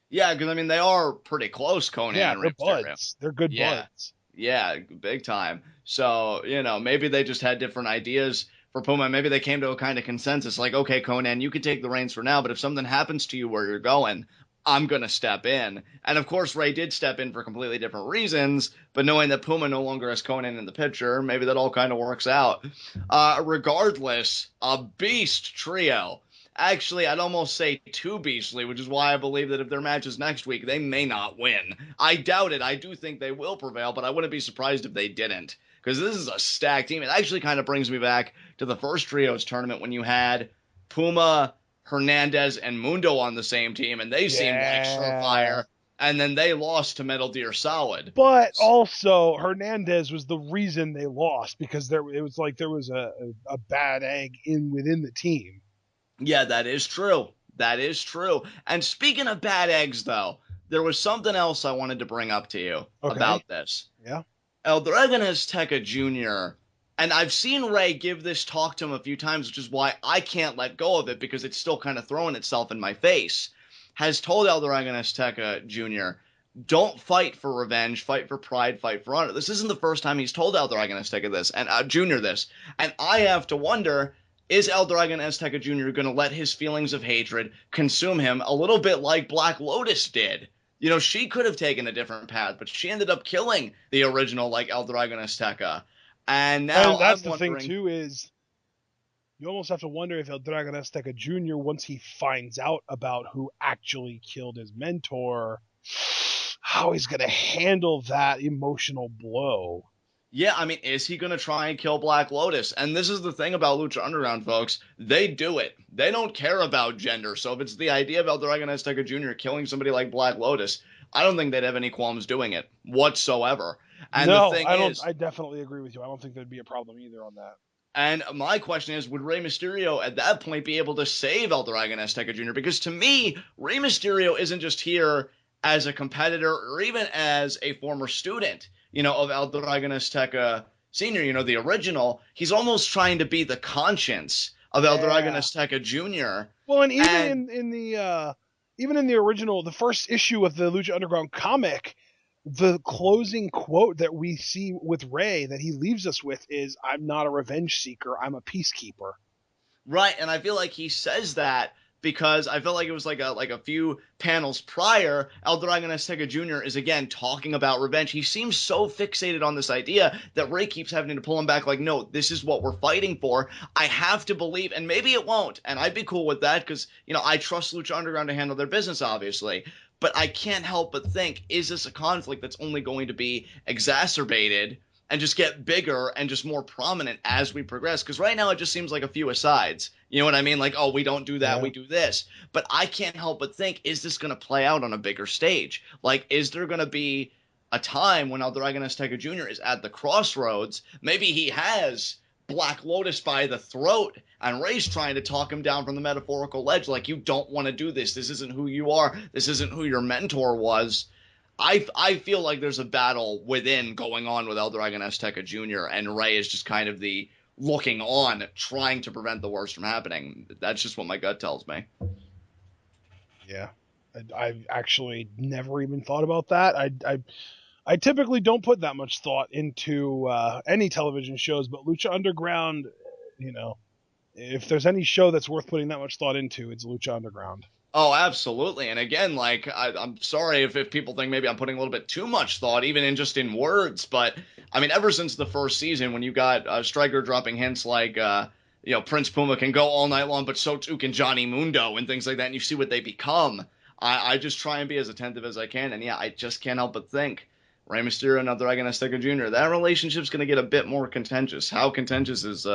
Yeah, because I mean, they are pretty close, Conan and Rey Mysterio. Buds. They're good buds. Yeah, big time. So, maybe they just had different ideas for Puma. Maybe they came to a kind of consensus, like, okay, Conan, you can take the reins for now, but if something happens to you where you're going, I'm going to step in. And of course, Rey did step in for completely different reasons, but knowing that Puma no longer has Conan in the picture, maybe that all kind of works out. Regardless, a beast trio. Actually, I'd almost say too beastly, which is why I believe that if their match is next week, they may not win. I doubt it. I do think they will prevail, but I wouldn't be surprised if they didn't, because this is a stacked team. It actually kind of brings me back to the first trios tournament when you had Puma, Hernandez, and Mundo on the same team, and they seemed like surefire, and then they lost to Metal Gear Solid. But also, Hernandez was the reason they lost, because there was a bad egg within the team. Yeah, that is true. And speaking of bad eggs, though, there was something else I wanted to bring up to you about this. Yeah. El Dragon Azteca Jr., and I've seen Rey give this talk to him a few times, which is why I can't let go of it, because it's still kind of throwing itself in my face, has told El Dragon Azteca Jr., don't fight for revenge, fight for pride, fight for honor. This isn't the first time he's told El Dragon Azteca this, and Jr. this, and I have to wonder, is El Dragon Azteca Jr. going to let his feelings of hatred consume him a little bit like Black Lotus did? She could have taken a different path, but she ended up killing the original, like El Dragon Azteca. And now that's the thing, too, is you almost have to wonder if El Dragon Azteca Jr., once he finds out about who actually killed his mentor, how he's going to handle that emotional blow. Yeah, I mean, is he going to try and kill Black Lotus? And this is the thing about Lucha Underground, folks. They do it. They don't care about gender. So if it's the idea of El Dragon Azteca Jr. killing somebody like Black Lotus, I don't think they'd have any qualms doing it whatsoever. And no, the thing I definitely agree with you. I don't think there'd be a problem either on that. And my question is, would Rey Mysterio at that point be able to save El Dragon Azteca Jr.? Because to me, Rey Mysterio isn't just here as a competitor or even as a former student, of El Dragon Azteca Sr., the original. He's almost trying to be the conscience of El Dragon Azteca Jr. Well, and even in the original, the first issue of the Lucha Underground comic, the closing quote that we see with Rey that he leaves us with is, "I'm not a revenge seeker, I'm a peacekeeper." Right, and I feel like he says that because I felt like it was like a few panels prior, El Dragon Azteca Jr. is again talking about revenge. He seems so fixated on this idea that Rey keeps having to pull him back, like, no, this is what we're fighting for. I have to believe, and maybe it won't, and I'd be cool with that because, I trust Lucha Underground to handle their business, obviously. But I can't help but think, is this a conflict that's only going to be exacerbated and just get bigger and just more prominent as we progress? Because right now it just seems like a few asides. You know what I mean? Like, oh, we don't do that, we do this. But I can't help but think, is this going to play out on a bigger stage? Like, is there going to be a time when El Dragon Azteca Jr. is at the crossroads. Maybe he has Black Lotus by the throat, and Reyes trying to talk him down from the metaphorical ledge, like, you don't want to do this. This isn't who you are. This isn't who your mentor was. I feel like there's a battle within going on with El Dragon Azteca Jr., and Reyes just kind of the looking on, trying to prevent the worst from happening. That's just what my gut tells me. Yeah. I've actually never even thought about that. I typically don't put that much thought into any television shows, but Lucha Underground, you know, if there's any show that's worth putting that much thought into, it's Lucha Underground. Oh, absolutely. And again, like, I'm sorry if people think maybe I'm putting a little bit too much thought, even in just in words, but I mean, ever since the first season, when you got Stryker dropping hints like, you know, Prince Puma can go all night long, but so too can Johnny Mundo and things like that, and you see what they become. I just try and be as attentive as I can, and yeah, I just can't help but think Rey Mysterio and El Dragon Azteca Jr., that relationship's going to get a bit more contentious. How contentious is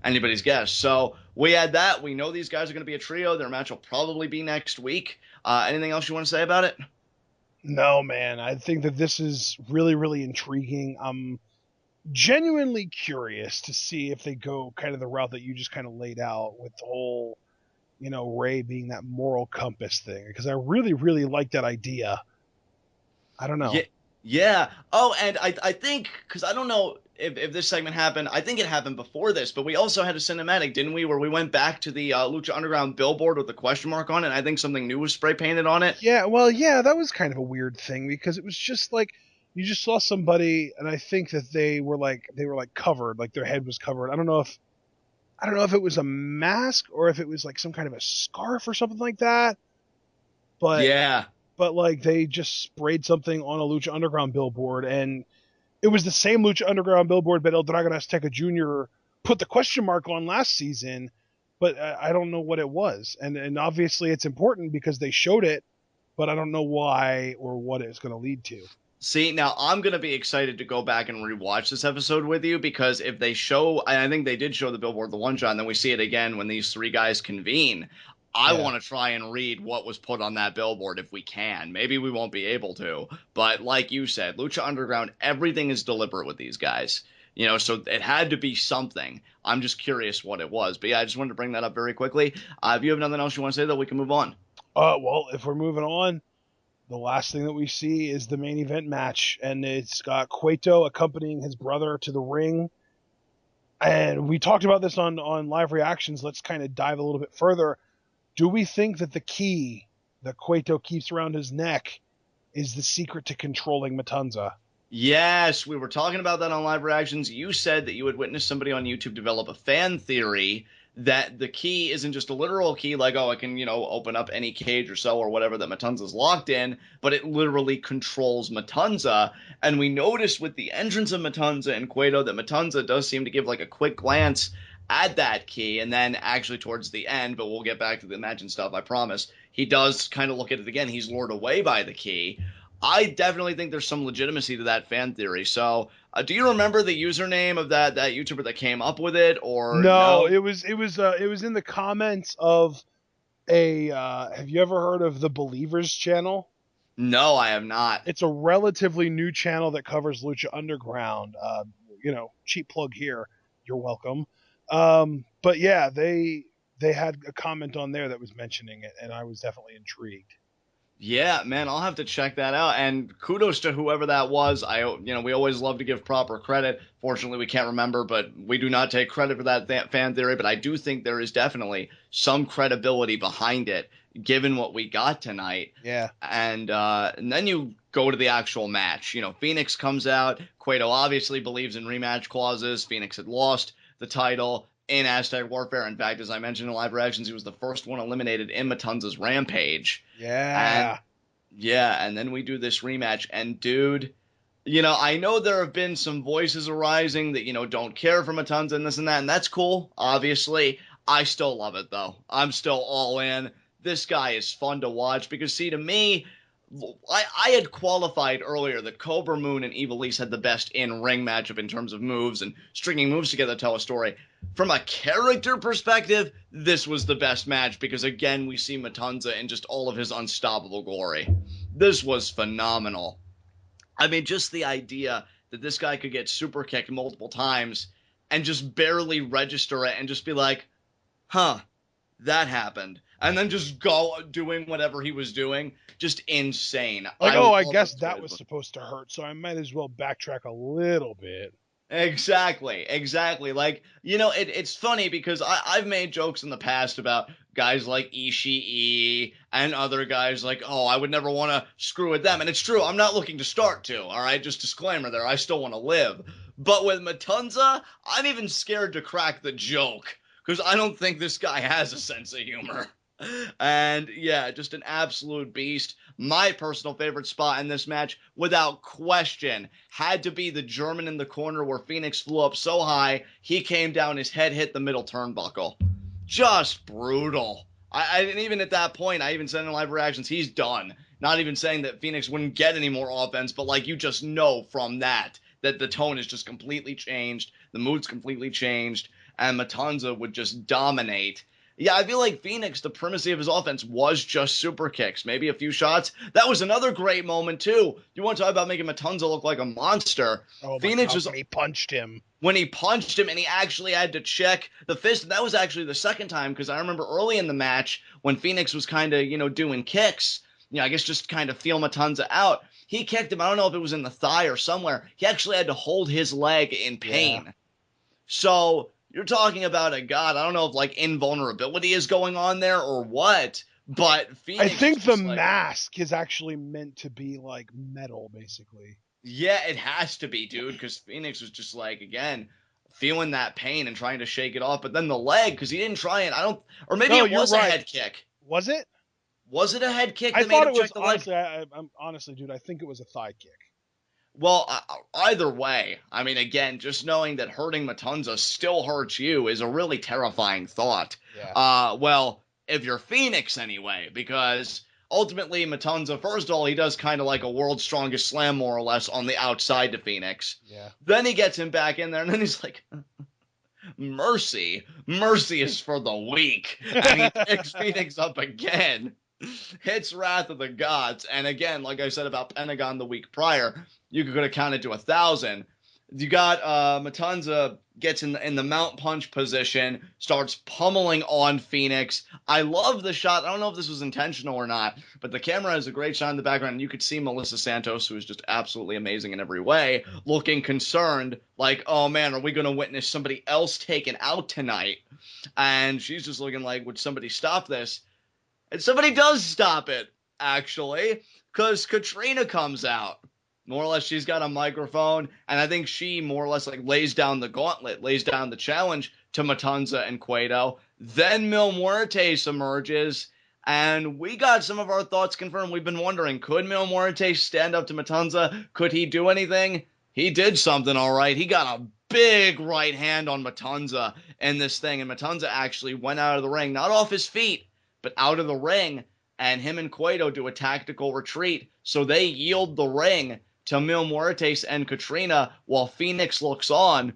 anybody's guess? So we had that. We know these guys are going to be a trio. Their match will probably be next week. Anything else you want to say about it? No, man. I think that this is really, really intriguing. I'm genuinely curious to see if they go kind of the route that you just kind of laid out with the whole, you know, Rey being that moral compass thing, because I really, really like that idea. I don't know. Yeah. Oh, and I think, because I don't know if this segment happened, I think it happened before this, but we also had a cinematic, didn't we, where we went back to the Lucha Underground billboard with a question mark on it, and I think something new was spray painted on it. Yeah, well, yeah, that was kind of a weird thing, because it was just like, you just saw somebody, and I think that they were like covered, like their head was covered. I don't know if it was a mask or if it was like some kind of a scarf or something like that. But yeah. But like they just sprayed something on a Lucha Underground billboard, and it was the same Lucha Underground billboard that El Dragon Azteca Jr. put the question mark on last season, but I don't know what it was. And obviously it's important because they showed it, but I don't know why or what it's going to lead to. See, now I'm going to be excited to go back and rewatch this episode with you, because if they show, and I think they did show the billboard the one shot, and then we see it again when these three guys convene, I want to try and read what was put on that billboard if we can. Maybe we won't be able to, but like you said, Lucha Underground, everything is deliberate with these guys. You know, so it had to be something. I'm just curious what it was. But yeah, I just wanted to bring that up very quickly. If you have nothing else you want to say, though, we can move on. Well, if we're moving on, the last thing that we see is the main event match, and it's got Cueto accompanying his brother to the ring. And we talked about this on live reactions. Let's kind of dive a little bit further. Do we think that the key that Cueto keeps around his neck is the secret to controlling Matanza? Yes, we were talking about that on live reactions. You said that you had witnessed somebody on YouTube develop a fan theory that the key isn't just a literal key, like, oh, I can, you know, open up any cage or so or whatever that Matanza's locked in, but it literally controls Matanza. And we noticed with the entrance of Matanza and Cueto that Matanza does seem to give like a quick glance at that key, and then actually towards the end, but we'll get back to the Imagine stuff, I promise, he does kind of look at it again. He's lured away by the key. I definitely think there's some legitimacy to that fan theory. So, do you remember the username of that YouTuber that came up with it, or no? It was in the comments of a. Have you ever heard of the Believers channel? No, I have not. It's a relatively new channel that covers Lucha Underground. You know, cheap plug here. You're welcome. But yeah, they had a comment on there that was mentioning it, and I was definitely intrigued. Yeah, man, I'll have to check that out. And kudos to whoever that was. We always love to give proper credit. Fortunately, we can't remember, but we do not take credit for that fan theory. But I do think there is definitely some credibility behind it, given what we got tonight. Yeah. And then you go to the actual match. You know, Fenix comes out. Cueto obviously believes in rematch clauses. Fenix had lost the title in Aztec Warfare. In fact, as I mentioned in live reactions, he was the first one eliminated in Matanza's Rampage. Yeah. And then we do this rematch, and dude, you know, I know there have been some voices arising that, you know, don't care for Matanza and this and that, and that's cool, obviously. I still love it, though. I'm still all in. This guy is fun to watch, because, see, to me, I had qualified earlier that Kobra, Moon, and Ivelisse had the best in-ring matchup in terms of moves and stringing moves together to tell a story. From a character perspective, this was the best match, because, again, we see Matanza in just all of his unstoppable glory. This was phenomenal. I mean, just the idea that this guy could get super kicked multiple times and just barely register it and just be like, huh, that happened. And then just go doing whatever he was doing. Just insane. Like, I I love guess those that guys. was supposed to hurt, so I might as well backtrack a little bit. Exactly. Like, it's funny because I've made jokes in the past about guys like Ishii and other guys like, oh, I would never want to screw with them. And it's true. I'm not looking to start to, all right? Just disclaimer there. I still want to live. But with Matanza, I'm even scared to crack the joke because I don't think this guy has a sense of humor. And yeah, just an absolute beast. My personal favorite spot in this match, without question, had to be the German in the corner where Fenix flew up so high, he came down, his head hit the middle turnbuckle. Just brutal. And even at that point, I even said in live reactions, he's done. Not even saying that Fenix wouldn't get any more offense, but like you just know from that the tone is just completely changed, the mood's completely changed, and Matanza would just dominate. Yeah, I feel like Fenix, the primacy of his offense was just super kicks, maybe a few shots. That was another great moment, too. You want to talk about making Matanza look like a monster. Oh, Fenix my God, was when he punched him. When he punched him and he actually had to check the fist. That was actually the second time because I remember early in the match when Fenix was kind of, doing kicks, I guess just kind of feel Matanza out. He kicked him. I don't know if it was in the thigh or somewhere. He actually had to hold his leg in pain. Yeah. So you're talking about a god. I don't know if like invulnerability is going on there or what, but Phoenix. I think the mask is actually meant to be like metal, basically. Yeah, it has to be, dude, because Phoenix was just like, again, feeling that pain and trying to shake it off. But then the leg, because he didn't try it. Or maybe it was a head kick. Was it? Was it a head kick? I thought it was, honestly, I'm honestly, dude, I think it was a thigh kick. Well, either way, I mean, again, just knowing that hurting Matanza still hurts you is a really terrifying thought. Yeah. Well, if you're Phoenix anyway, because ultimately Matanza, first of all, he does kind of like a world's strongest slam, more or less, on the outside to Phoenix. Yeah. Then he gets him back in there, and then he's like, mercy is for the weak. And he picks Phoenix up again. Hits Wrath of the Gods. And again, like I said about Pentagon the week prior, you could have counted to 1,000. You got Matanza gets in the mount punch position, starts pummeling on Phoenix. I love the shot. I don't know if this was intentional or not, but the camera has a great shot in the background. And you could see Melissa Santos, who is just absolutely amazing in every way, looking concerned, like, oh man, are we going to witness somebody else taken out tonight? And she's just looking like, would somebody stop this? And somebody does stop it, actually, because Katrina comes out. More or less, she's got a microphone, and I think she more or less like lays down the gauntlet, lays down the challenge to Matanza and Cueto. Then Muertes emerges, and we got some of our thoughts confirmed. We've been wondering, could Muertes stand up to Matanza? Could he do anything? He did something, all right. He got a big right hand on Matanza in this thing, and Matanza actually went out of the ring, not off his feet, but out of the ring, and him and Cueto do a tactical retreat, so they yield the ring to Muertes and Katrina while Phoenix looks on,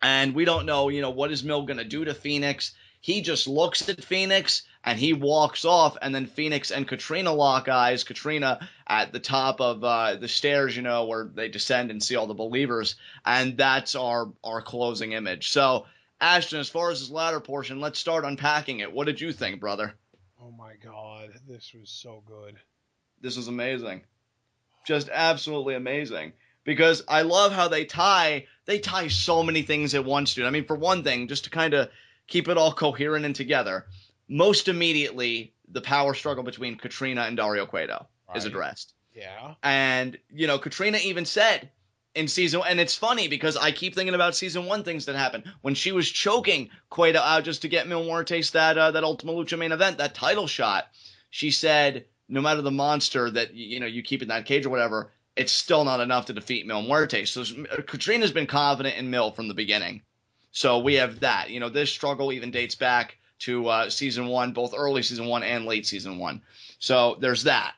and we don't know, what is Mil going to do to Phoenix? He just looks at Phoenix, and he walks off, and then Phoenix and Katrina lock eyes. Katrina at the top of the stairs, where they descend and see all the believers, and that's our closing image. So, Ashton, as far as this latter portion, let's start unpacking it. What did you think, brother? Oh my God, this was so good. This was amazing. Just absolutely amazing. Because I love how they tie so many things at once, dude. I mean, for one thing, just to kind of keep it all coherent and together, most immediately, the power struggle between Katrina and Dario Cueto is addressed. Yeah. And, Katrina even said in season, and it's funny because I keep thinking about season 1 things that happened. When she was choking Cueto out just to get Mil Muertes that Ultima Lucha main event, that title shot, she said, no matter the monster that, you keep in that cage or whatever, it's still not enough to defeat Mil Muertes. So Katrina's been confident in Mil from the beginning. So we have that. This struggle even dates back to season 1, both early season 1 and late season 1. So there's that.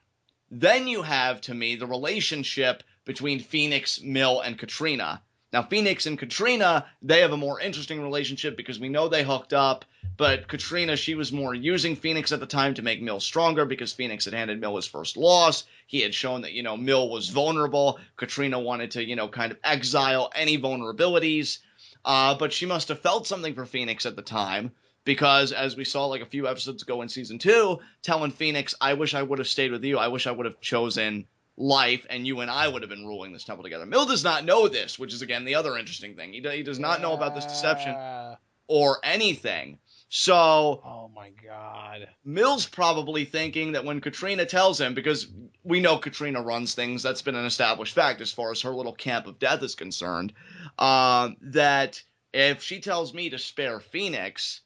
Then you have, to me, the relationship between Phoenix, Mil, and Katrina. Now, Fenix and Katrina, they have a more interesting relationship because we know they hooked up, but Katrina, she was more using Fenix at the time to make Mill stronger because Fenix had handed Mill his first loss. He had shown that, Mill was vulnerable. Katrina wanted to, kind of exile any vulnerabilities, but she must have felt something for Fenix at the time because, as we saw like a few episodes ago in season 2, telling Fenix, I wish I would have stayed with you. I wish I would have chosen life, and you and I would have been ruling this temple together. Mill does not know this, which is, again, the other interesting thing. He does not know about this deception or anything. So, oh my God. Mill's probably thinking that when Katrina tells him, because we know Katrina runs things, that's been an established fact as far as her little camp of death is concerned, that if she tells me to spare Fenix,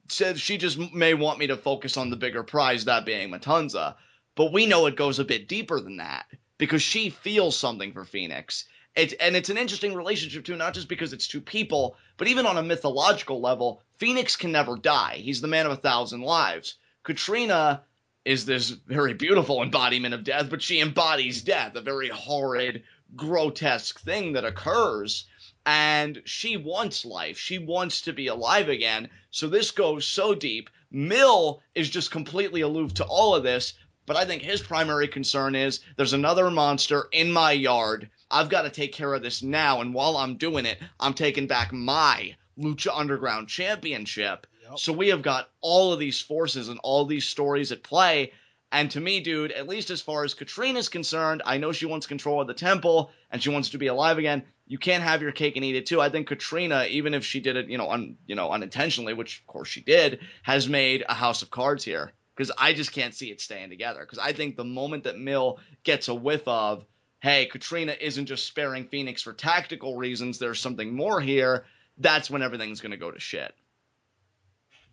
said she just may want me to focus on the bigger prize, that being Matanza. But we know it goes a bit deeper than that because she feels something for Fenix. It's an interesting relationship, too, not just because it's two people, but even on a mythological level, Fenix can never die. He's the man of 1,000 lives. Katrina is this very beautiful embodiment of death, but she embodies death, a very horrid, grotesque thing that occurs. And she wants life. She wants to be alive again. So this goes so deep. Mill is just completely aloof to all of this. But I think his primary concern is there's another monster in my yard. I've got to take care of this now. And while I'm doing it, I'm taking back my Lucha Underground Championship. Yep. So we have got all of these forces and all these stories at play. And to me, dude, at least as far as Katrina's concerned, I know she wants control of the temple and she wants to be alive again. You can't have your cake and eat it too. I think Katrina, even if she did it, unintentionally, which of course she did, has made a house of cards here. Because I just can't see it staying together. Because I think the moment that Mill gets a whiff of, hey, Katrina isn't just sparing Fenix for tactical reasons, there's something more here, that's when everything's going to go to shit.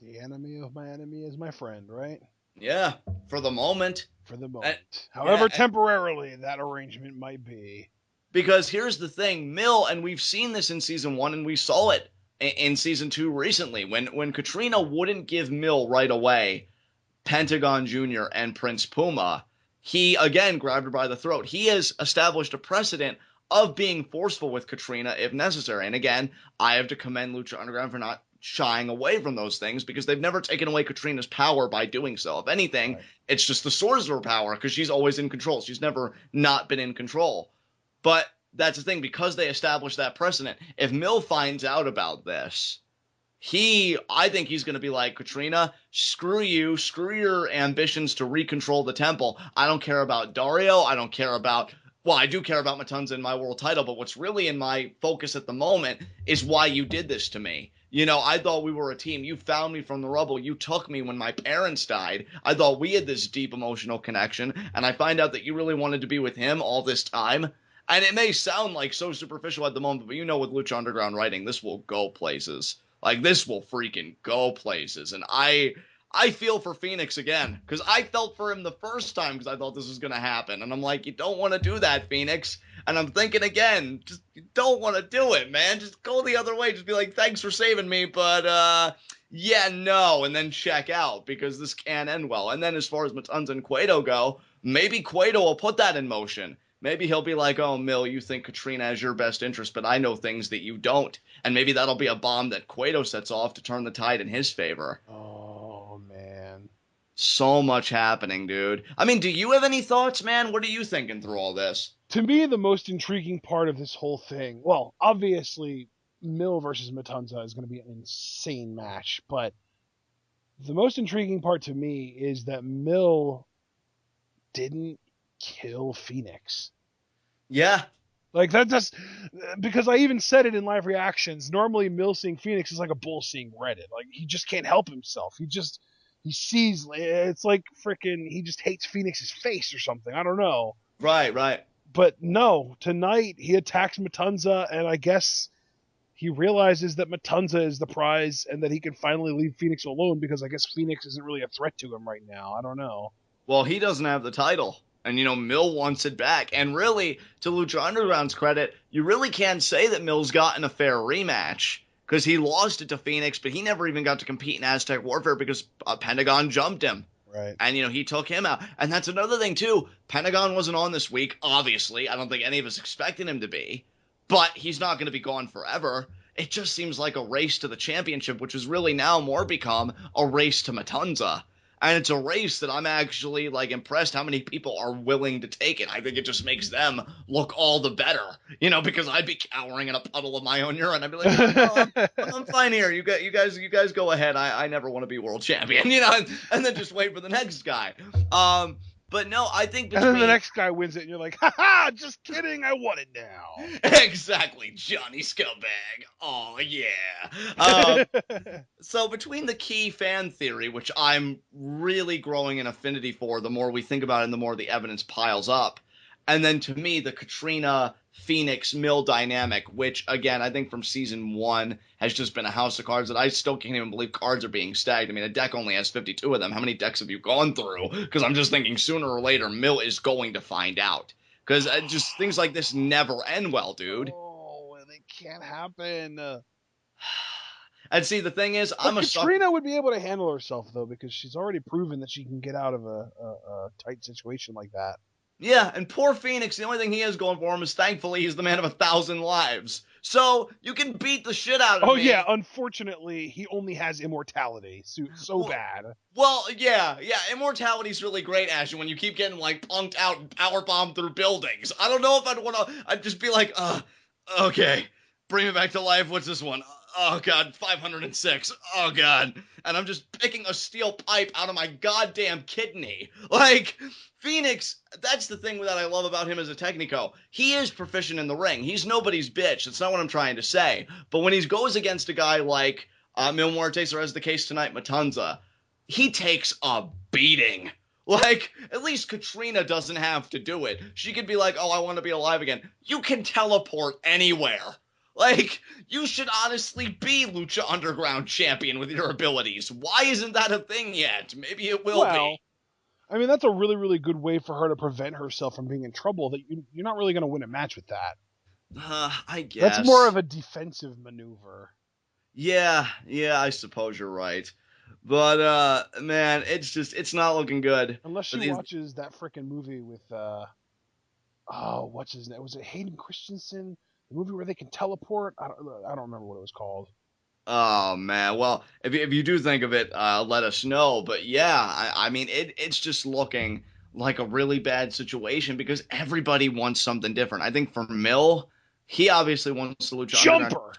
The enemy of my enemy is my friend, right? Yeah, for the moment. For the moment. However temporarily that arrangement might be. Because here's the thing, Mill, and we've seen this in season 1, and we saw it in season 2 recently, when Katrina wouldn't give Mill right away Pentagon Jr. and Prince Puma, he again grabbed her by the throat. He has established a precedent of being forceful with Katrina if necessary. And again, I have to commend Lucha Underground for not shying away from those things because they've never taken away Katrina's power by doing so. If anything, right, it's just the source of her power because she's always in control. She's never not been in control. But that's the thing, because they established that precedent, if Mill finds out about this, I think he's going to be like, Katrina, screw you, screw your ambitions to recontrol the temple. I don't care about Dario. I don't care about, well, I do care about Matanza and my world title, but what's really in my focus at the moment is why you did this to me. I thought we were a team. You found me from the rubble. You took me when my parents died. I thought we had this deep emotional connection, and I find out that you really wanted to be with him all this time. And it may sound like so superficial at the moment, but with Lucha Underground writing, this will go places. Like, this will freaking go places. And I feel for Fenix again, because I felt for him the first time because I thought this was going to happen. And I'm like, you don't want to do that, Fenix. And I'm thinking again, just you don't want to do it, man. Just go the other way. Just be like, thanks for saving me, but yeah, no. And then check out, because this can't end well. And then as far as Matanza and Cueto go, maybe Cueto will put that in motion. Maybe he'll be like, oh, Mill, you think Katrina has your best interest, but I know things that you don't. And maybe that'll be a bomb that Cueto sets off to turn the tide in his favor. Oh, man. So much happening, dude. I mean, do you have any thoughts, man? What are you thinking through all this? To me, the most intriguing part of this whole thing, well, obviously, Mill versus Matanza is going to be an insane match, but the most intriguing part to me is that Mill didn't kill Fenix. Yeah. Like, that's because I even said it in live reactions. Normally, Mill seeing Fenix is like a bull seeing Reddit. Like, he just can't help himself. He sees, it's like freaking, he just hates Phoenix's face or something. I don't know. Right. But no, tonight he attacks Matanza, and I guess he realizes that Matanza is the prize and that he can finally leave Fenix alone because I guess Fenix isn't really a threat to him right now. I don't know. Well, he doesn't have the title. And, Mill wants it back. And really, to Lucha Underground's credit, you really can't say that Mill's gotten a fair rematch, because he lost it to Fenix, but he never even got to compete in Aztec Warfare because Pentagon jumped him. Right. And, he took him out. And that's another thing, too. Pentagon wasn't on this week, obviously. I don't think any of us expected him to be. but he's not going to be gone forever. It just seems like a race to the championship, which has really now more become a race to Matanza. And it's a race that I'm actually, like, impressed how many people are willing to take it. I think it just makes them look all the better, because I'd be cowering in a puddle of my own urine. I'd be like, no, I'm fine here. You guys go ahead. I never want to be world champion, and then just wait for the next guy. But no, I think between... And then the next guy wins it, and you're like, ha-ha, just kidding, I won it now. Exactly, Johnny Scumbag. Oh, yeah. So between the key fan theory, which I'm really growing an affinity for, the more we think about it and the more the evidence piles up, and then to me, the Katrina Phoenix Mill dynamic, which, again, I think from season 1 has just been a house of cards that I still can't even believe cards are being stacked. I mean, a deck only has 52 of them. How many decks have you gone through? Because I'm just thinking sooner or later, Mill is going to find out. Because just things like this never end well, dude. Oh, it can't happen. And see, the thing is, Katrina would be able to handle herself, though, because she's already proven that she can get out of a tight situation like that. Yeah, and poor Phoenix, the only thing he has going for him is thankfully he's the man of 1,000 lives. So you can beat the shit out of me. Oh, yeah, unfortunately, he only has immortality. So bad. Well, yeah, immortality's really great, Ashley, when you keep getting, like, punked out and powerbombed through buildings. I don't know if I'd just be like, okay, bring me back to life. What's this one? Oh, God, 506. Oh, God. And I'm just picking a steel pipe out of my goddamn kidney. Like, Phoenix, that's the thing that I love about him as a Technico. He is proficient in the ring. He's nobody's bitch. That's not what I'm trying to say. But when he goes against a guy like Muertes, or as the case tonight, Matanza, he takes a beating. Like, at least Katrina doesn't have to do it. She could be like, oh, I want to be alive again. You can teleport anywhere. Like, you should honestly be Lucha Underground champion with your abilities. Why isn't that a thing yet? Maybe it will be. I mean, that's a really, really good way for her to prevent herself from being in trouble. That you're not really going to win a match with that. I guess. That's more of a defensive maneuver. Yeah, I suppose you're right. But, man, it's not looking good. Unless she watches that frickin' movie with, what's his name? Was it Hayden Christensen? The movie where they can teleport? I don't remember what it was called. Oh, man. Well, if you do think of it, let us know. But, yeah, I mean, it's just looking like a really bad situation because everybody wants something different. I think for Mill, he obviously wants the Lucha Jumper!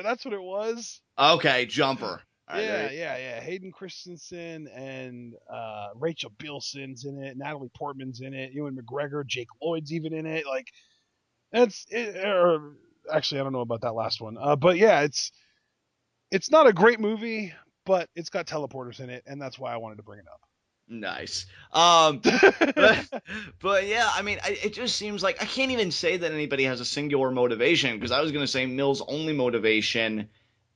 That's what it was. Okay, Jumper. Right, yeah. Hayden Christensen and Rachel Bilson's in it. Natalie Portman's in it. Ewan McGregor, Jake Lloyd's even in it. Like, that's it. Actually, I don't know about that last one. But yeah, it's not a great movie, but it's got teleporters in it, and that's why I wanted to bring it up. Nice. But yeah, I mean, it just seems like I can't even say that anybody has a singular motivation because I was going to say Mill's only motivation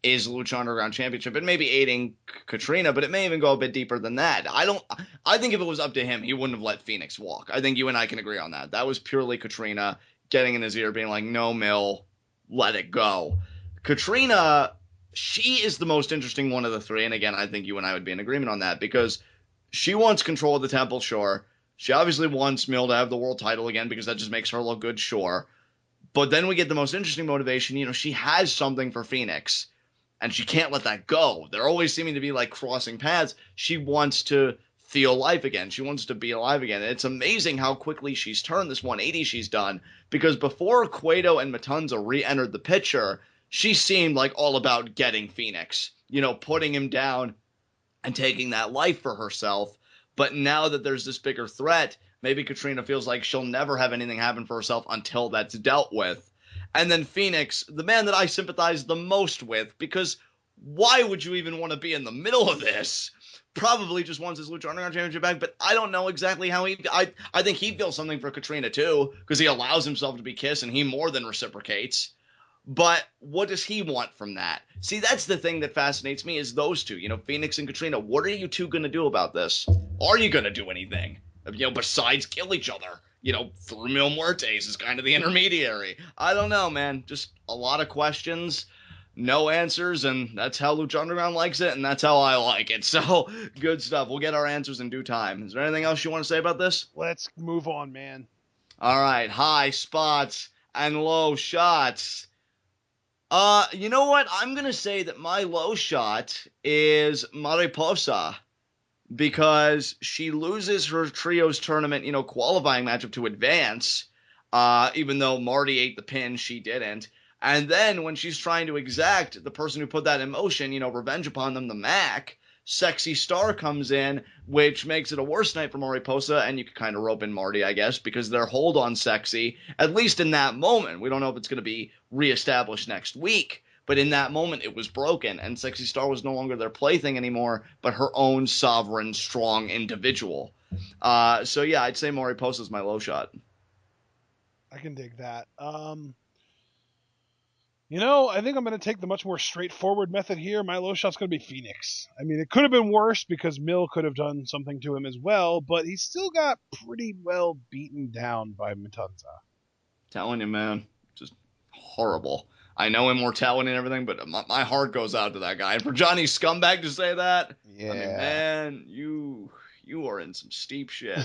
is Lucha Underground Championship and maybe aiding Katrina, but it may even go a bit deeper than that. I think if it was up to him, he wouldn't have let Phoenix walk. I think you and I can agree on that. That was purely Katrina getting in his ear, being like, no, Mill, let it go. Katrina, she is the most interesting one of the three, and again, I think you and I would be in agreement on that, because she wants control of the temple, sure. She obviously wants Mill to have the world title again, because that just makes her look good, sure. But then we get the most interesting motivation. She has something for Phoenix, and she can't let that go. They're always seeming to be, like, crossing paths. She wants to feel life again. She wants to be alive again. And it's amazing how quickly she's turned this 180 she's done, because before Cueto and Matanza re-entered the picture, she seemed like all about getting Phoenix, putting him down and taking that life for herself. But now that there's this bigger threat, maybe Katrina feels like she'll never have anything happen for herself until that's dealt with. And then Phoenix, the man that I sympathize the most with, because why would you even want to be in the middle of this? Probably just wants his Lucha Underground Championship back, but I don't know exactly how I think he feels something for Katrina too, because he allows himself to be kissed and he more than reciprocates. But what does he want from that? See, that's the thing that fascinates me, is those two, Phoenix and Katrina. What are you two going to do about this? Are you going to do anything, besides kill each other? Through Mil Muertes is kind of the intermediary. I don't know, man. Just a lot of questions, no answers, and that's how Lucha Underground likes it, and that's how I like it. So, good stuff. We'll get our answers in due time. Is there anything else you want to say about this? Let's move on, man. All right. High spots and low shots. You know what? I'm going to say that my low shot is Mariposa, because she loses her trios tournament, qualifying matchup to advance, even though Marty ate the pin, she didn't. And then when she's trying to exact the person who put that in motion, revenge upon them, the Mack, Sexy Star comes in, which makes it a worse night for Mariposa, and you can kind of rope in Marty, I guess, because their hold on Sexy, at least in that moment, we don't know if it's going to be reestablished next week, but in that moment it was broken, and Sexy Star was no longer their plaything anymore, but her own sovereign, strong individual. So yeah, I'd say Mariposa's my low shot. I can dig that. I think I'm going to take the much more straightforward method here. My low shot's going to be Fenix. I mean, it could have been worse because Mill could have done something to him as well, but he still got pretty well beaten down by Matanza. Telling you, man, just horrible. I know immortality and everything, but my heart goes out to that guy. And for Johnny Scumbag to say that, yeah. I mean, man, you are in some steep shit.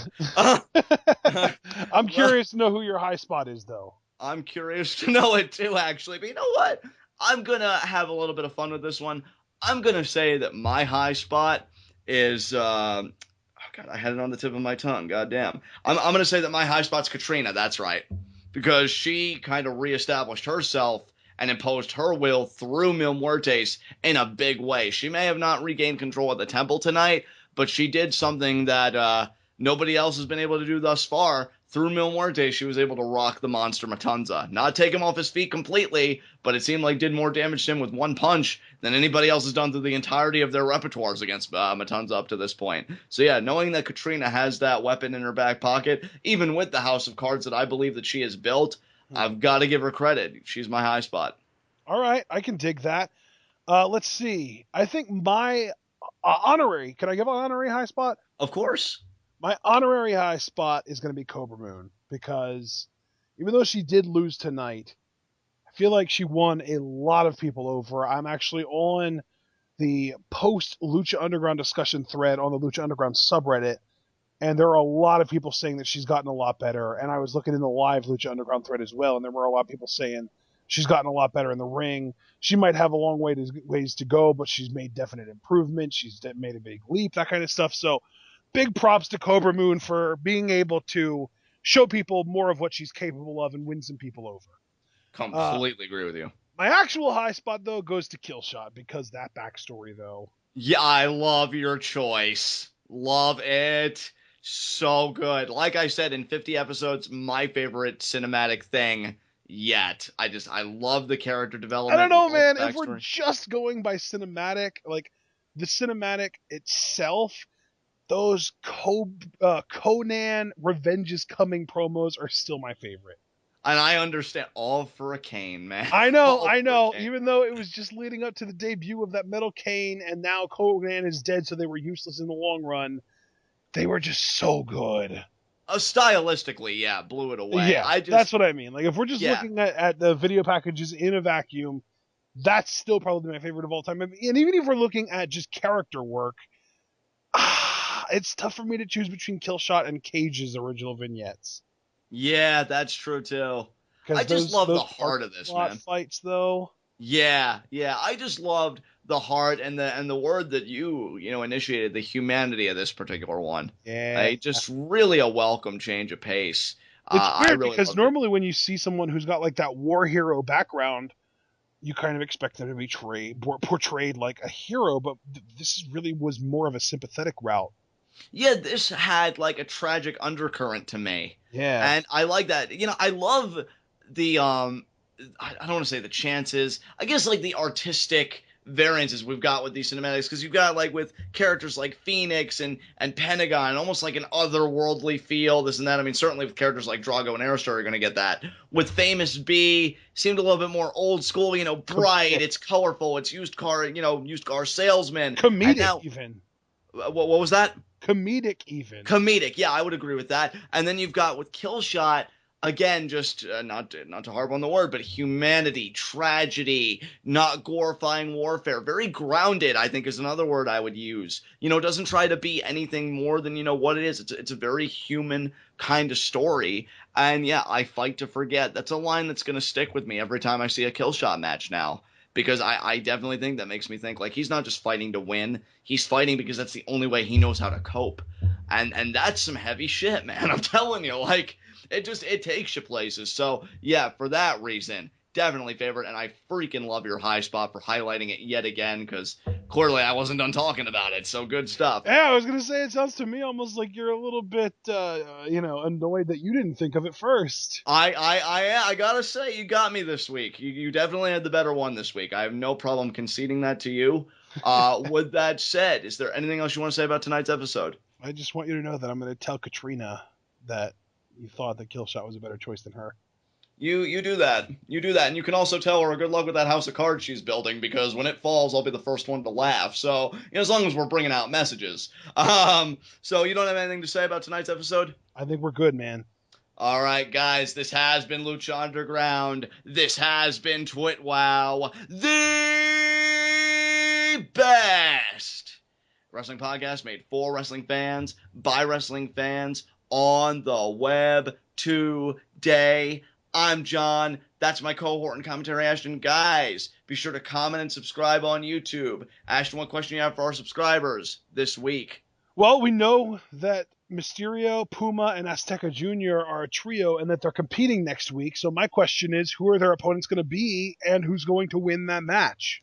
I'm curious to know who your high spot is, though. I'm curious to know it too, actually. But you know what? I'm going to have a little bit of fun with this one. I'm going to say that my high spot is... oh, God, I had it on the tip of my tongue. God damn. I'm going to say that my high spot's Katrina. That's right. Because she kind of reestablished herself and imposed her will through Muertes in a big way. She may have not regained control of the temple tonight, but she did something that nobody else has been able to do thus far. Through Muertes, she was able to rock the monster Matanza. Not take him off his feet completely, but it seemed like did more damage to him with one punch than anybody else has done through the entirety of their repertoires against Matanza up to this point. So yeah, knowing that Katrina has that weapon in her back pocket, even with the house of cards that I believe that she has built, I've got to give her credit. She's my high spot. All right, I can dig that. Let's see. I think my honorary, can I give an honorary high spot? Of course. My honorary high spot is going to be Kobra Moon, because even though she did lose tonight, I feel like she won a lot of people over. I'm actually on the post Lucha Underground discussion thread on the Lucha Underground subreddit, and there are a lot of people saying that she's gotten a lot better. And I was looking in the live Lucha Underground thread as well, and there were a lot of people saying she's gotten a lot better in the ring. She might have a long ways to go, but she's made definite improvements. She's made a big leap, that kind of stuff. So big props to Kobra Moon for being able to show people more of what she's capable of and win some people over. Completely agree with you. My actual high spot, though, goes to Killshot, because that backstory, though. Yeah, I love your choice. Love it. So good. Like I said, in 50 episodes, my favorite cinematic thing yet. I love the character development. I don't know, man. If we're just going by cinematic, like the cinematic itself, those Conan Revenge is Coming promos are still my favorite. And I understand. All for a cane, man. I know. Even though it was just leading up to the debut of that metal cane, and now Conan is dead, so they were useless in the long run. They were just so good. Stylistically, yeah, blew it away. Yeah, that's what I mean. Like, if we're just looking at the video packages in a vacuum, that's still probably my favorite of all time. And even if we're looking at just character work, it's tough for me to choose between Killshot and Cage's original vignettes. Yeah, that's true too. I just love the heart of this, man. Fights, though. Yeah. I just loved the heart and the word that you initiated, the humanity of this particular one. Yeah, just really a welcome change of pace. It's weird because normally when you see someone who's got like that war hero background, you kind of expect them to be portrayed like a hero, but this really was more of a sympathetic route. Yeah, this had like a tragic undercurrent to me. Yeah. And I like that. I love the I don't want to say the chances. I guess like the artistic variances we've got with these cinematics, because you've got like with characters like Phoenix and Pentagon, almost like an otherworldly feel, this and that. I mean, certainly with characters like Drago and Aerostar, you're going to get that. With Famous B, seemed a little bit more old school, bright, it's colorful, it's used car salesman. Comedic even. What was that? Comedic even. Comedic, yeah, I would agree with that. And then you've got with Killshot, again, just not to harp on the word, but humanity, tragedy, not glorifying warfare. Very grounded, I think, is another word I would use. Doesn't try to be anything more than, what it is. It's a very human kind of story. And yeah, I fight to forget. That's a line that's going to stick with me every time I see a Killshot match now. Because I definitely think that makes me think, like, he's not just fighting to win. He's fighting because that's the only way he knows how to cope. And that's some heavy shit, man. I'm telling you, like, it takes you places. So, yeah, for that reason, definitely favorite. And I freaking love your high spot for highlighting it yet again, because clearly I wasn't done talking about it. So good stuff. Yeah, I was going to say, it sounds to me almost like you're a little bit, annoyed that you didn't think of it first. I gotta say, you got me this week. You definitely had the better one this week. I have no problem conceding that to you. With that said, is there anything else you want to say about tonight's episode? I just want you to know that I'm going to tell Katrina that you thought that Killshot was a better choice than her. You do that. You do that. And you can also tell her good luck with that house of cards she's building, because when it falls, I'll be the first one to laugh. So, as long as we're bringing out messages. So you don't have anything to say about tonight's episode? I think we're good, man. All right, guys, this has been Lucha Underground. This has been TWitWoW, the best wrestling podcast made for wrestling fans, by wrestling fans, on the web today. I'm John. That's my cohort and commentary, Ashton. Guys, be sure to comment and subscribe on YouTube. Ashton, what question do you have for our subscribers this week? Well, we know that Mysterio, Puma, and Azteca Jr. are a trio and that they're competing next week. So my question is, who are their opponents going to be and who's going to win that match?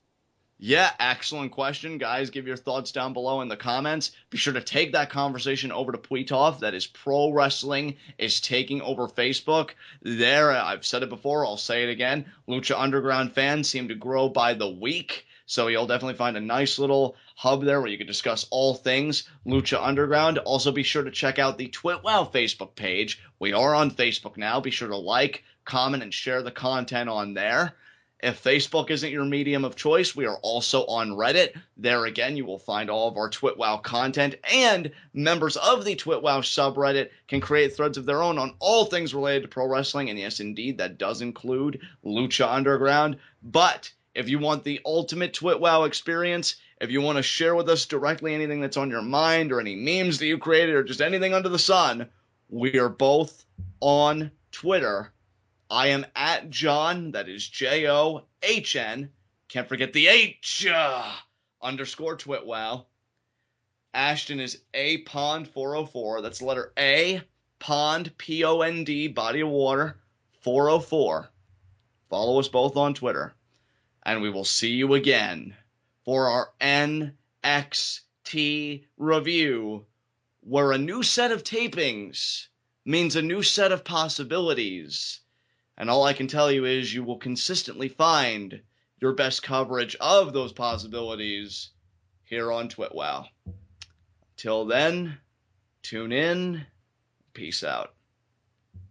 Yeah, excellent question. Guys, give your thoughts down below in the comments. Be sure to take that conversation over to Pweetov. That is Pro Wrestling is taking over Facebook. There, I've said it before, I'll say it again. Lucha Underground fans seem to grow by the week. So you'll definitely find a nice little hub there where you can discuss all things Lucha Underground. Also, be sure to check out the TWitWoW Facebook page. We are on Facebook now. Be sure to like, comment, and share the content on there. If Facebook isn't your medium of choice, we are also on Reddit. There again, you will find all of our TWitWoW content, and members of the TWitWoW subreddit can create threads of their own on all things related to pro wrestling. And yes, indeed, that does include Lucha Underground. But if you want the ultimate TWitWoW experience, if you want to share with us directly anything that's on your mind or any memes that you created or just anything under the sun, we are both on Twitter. I am at John, that is JOHN, can't forget the H, underscore TWitWoW. Ashton is APond404, that's the letter A, Pond, P-O-N-D, body of water, 404. Follow us both on Twitter. And we will see you again for our NXT review, where a new set of tapings means a new set of possibilities. And all I can tell you is you will consistently find your best coverage of those possibilities here on TWitWoW. Till then, tune in. Peace out.